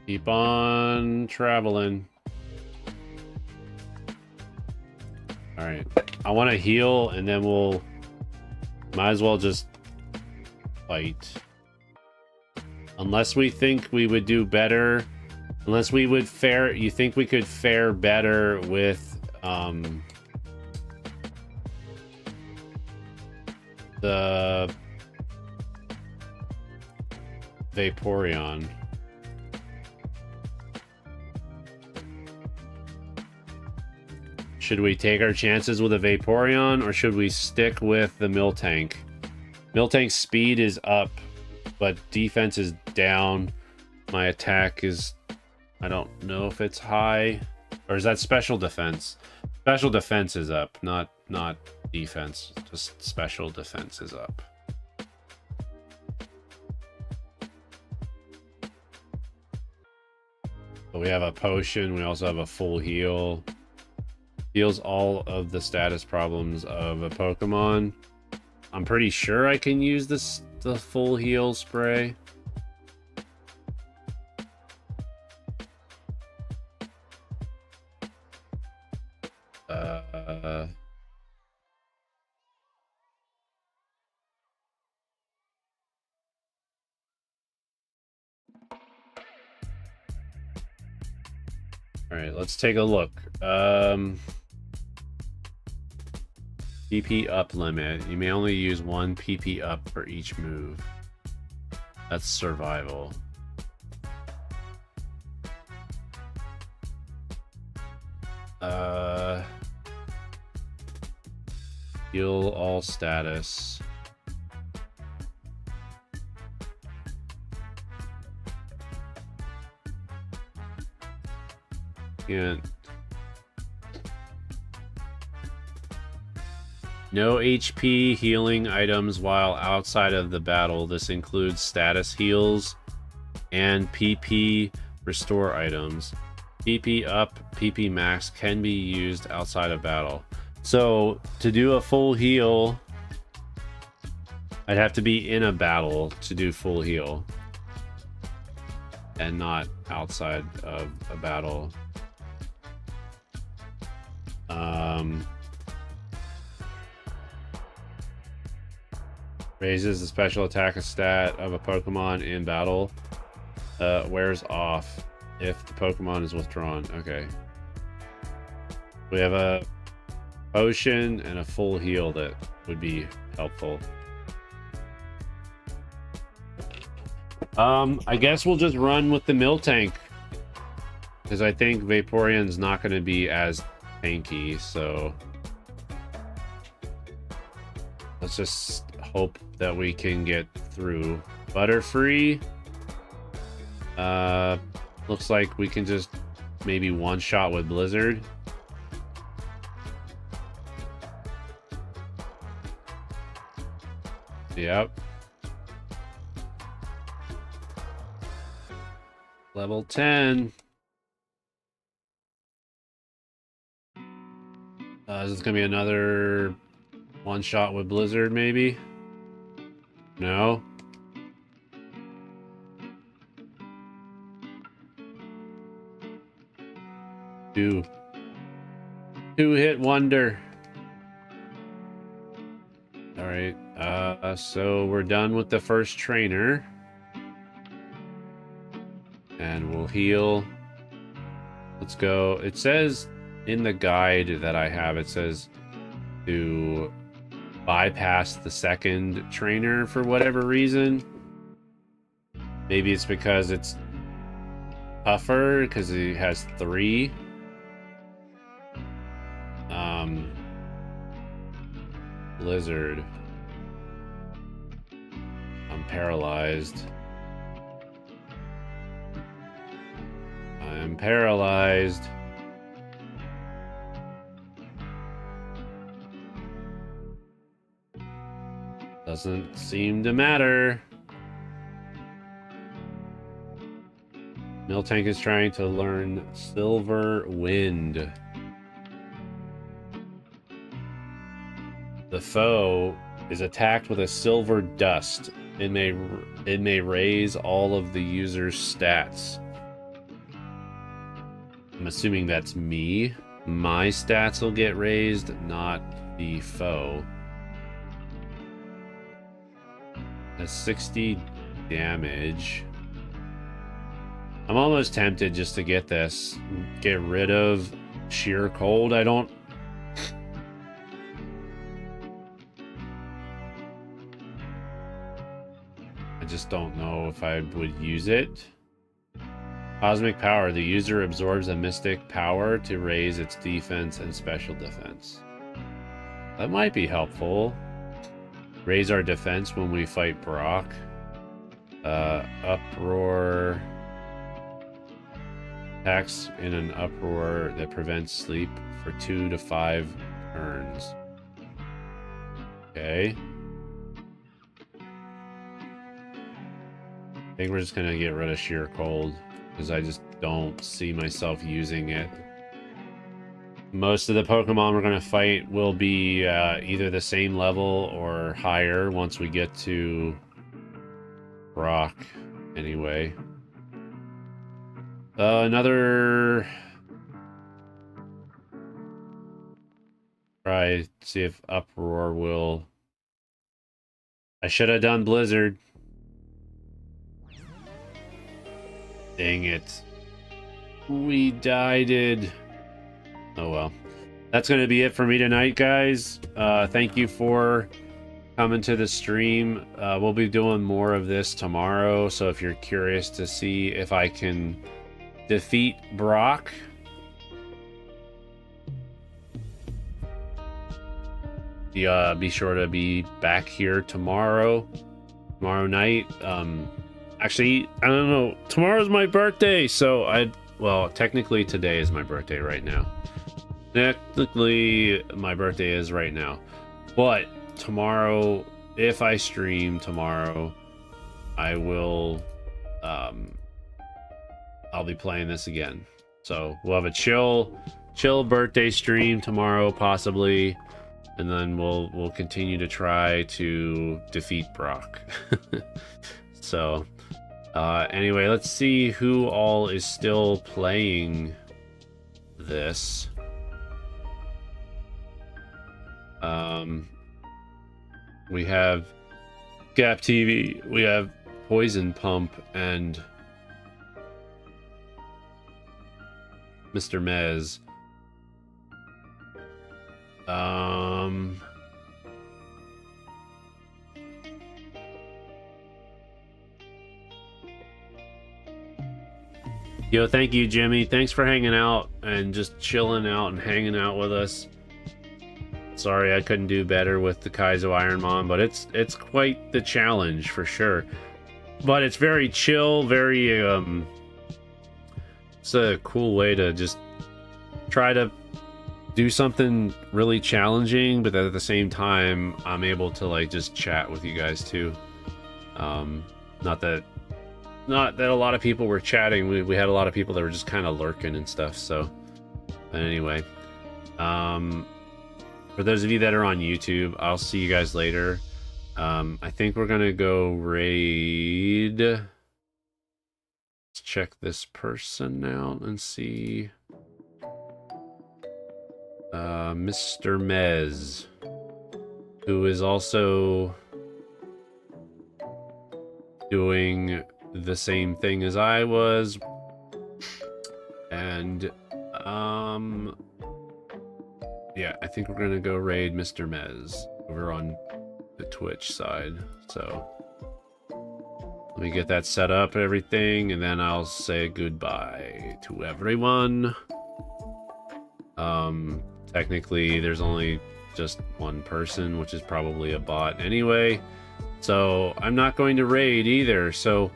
Speaker 1: Keep on traveling. All right. I want to heal, and then we'll might as well just fight. Unless we think we would do better. Unless we would fare. You think we could fare better with the Vaporeon. Should we take our chances with a Vaporeon, or should we stick with the Miltank? Miltank's speed is up, but defense is down. My attack is... I don't know if it's high. Or is that special defense? Special defense is up, not defense. Just special defense is up. So we have a potion. We also have a full heal. Heals all of the status problems of a Pokemon. I'm pretty sure I can use the full heal spray. All right, let's take a look. PP up limit. You may only use one PP up for each move. That's survival. Heal all status. Can't. No HP healing items while outside of the battle. This includes status heals and PP restore items. PP up, PP max can be used outside of battle. So to do a full heal, I'd have to be in a battle to do full heal and not outside of a battle. Raises the special attack stat of a Pokemon in battle. Wears off if the Pokemon is withdrawn. Okay. We have a potion and a full heal that would be helpful. I guess we'll just run with the Miltank, because I think Vaporeon's not going to be as tanky, so let's just hope that we can get through. Butterfree. Looks like we can just maybe one shot with Blizzard. Yep. Level 10. Is this gonna be another one shot with Blizzard, maybe? No? Two-hit wonder. Alright, so we're done with the first trainer. And we'll heal. Let's go. It says in the guide that I have, it says to bypass the second trainer for whatever reason. Maybe it's because it's tougher, because he has 3. Blizzard. I'm paralyzed. I'm paralyzed. Doesn't seem to matter. Miltank is trying to learn Silver Wind. The foe is attacked with a silver dust. It may raise all of the user's stats. I'm assuming that's me. My stats will get raised, not the foe. That's 60 damage. I'm almost tempted just to get this. Get rid of Sheer Cold. I just don't know if I would use it. Cosmic Power. The user absorbs a mystic power to raise its defense and special defense. That might be helpful. Raise our defense when we fight Brock. Uproar. Attacks in an uproar that prevents sleep for 2 to 5 turns. Okay. I think we're just gonna get rid of Sheer Cold. because I just don't see myself using it. Most of the Pokemon we're going to fight will be either the same level or higher once we get to Rock, anyway. Another... Try see if Uproar will... I should have done Blizzard. Dang it. We died. Oh well. That's going to be it for me tonight, guys. Thank you for coming to the stream. We'll be doing more of this tomorrow, so if you're curious to see if I can defeat Brock, be sure to be back here tomorrow night. Actually, I don't know, tomorrow's my birthday, so well, technically today is my birthday right now. Technically my birthday is right now, but tomorrow, if I stream tomorrow, I will I'll be playing this again. So we'll have a chill birthday stream tomorrow, possibly, and then we'll continue to try to defeat Brock. So anyway, let's see who all is still playing this. We have Gap TV, we have Poison Pump, and Mr. Mez. Yo, thank you, Jimmy. Thanks for hanging out and just chilling out and hanging out with us. Sorry I couldn't do better with the Kaizo IronMon, but it's quite the challenge for sure. But it's very chill, very it's a cool way to just try to do something really challenging, but at the same time I'm able to like just chat with you guys too. Not that a lot of people were chatting. We had a lot of people that were just kind of lurking and stuff. So, but anyway, for those of you that are on YouTube, I'll see you guys later. I think we're gonna go raid. Let's check this person out and see. Mr. Mez, who is also doing the same thing as I was, and yeah, I think we're gonna go raid Mr. Mez over on the Twitch side. So let me get that set up and everything, and then I'll say goodbye to everyone. Technically there's only just one person, which is probably a bot anyway, so I'm not going to raid either. So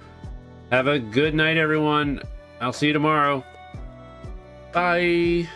Speaker 1: have a good night, everyone. I'll see you tomorrow. Bye.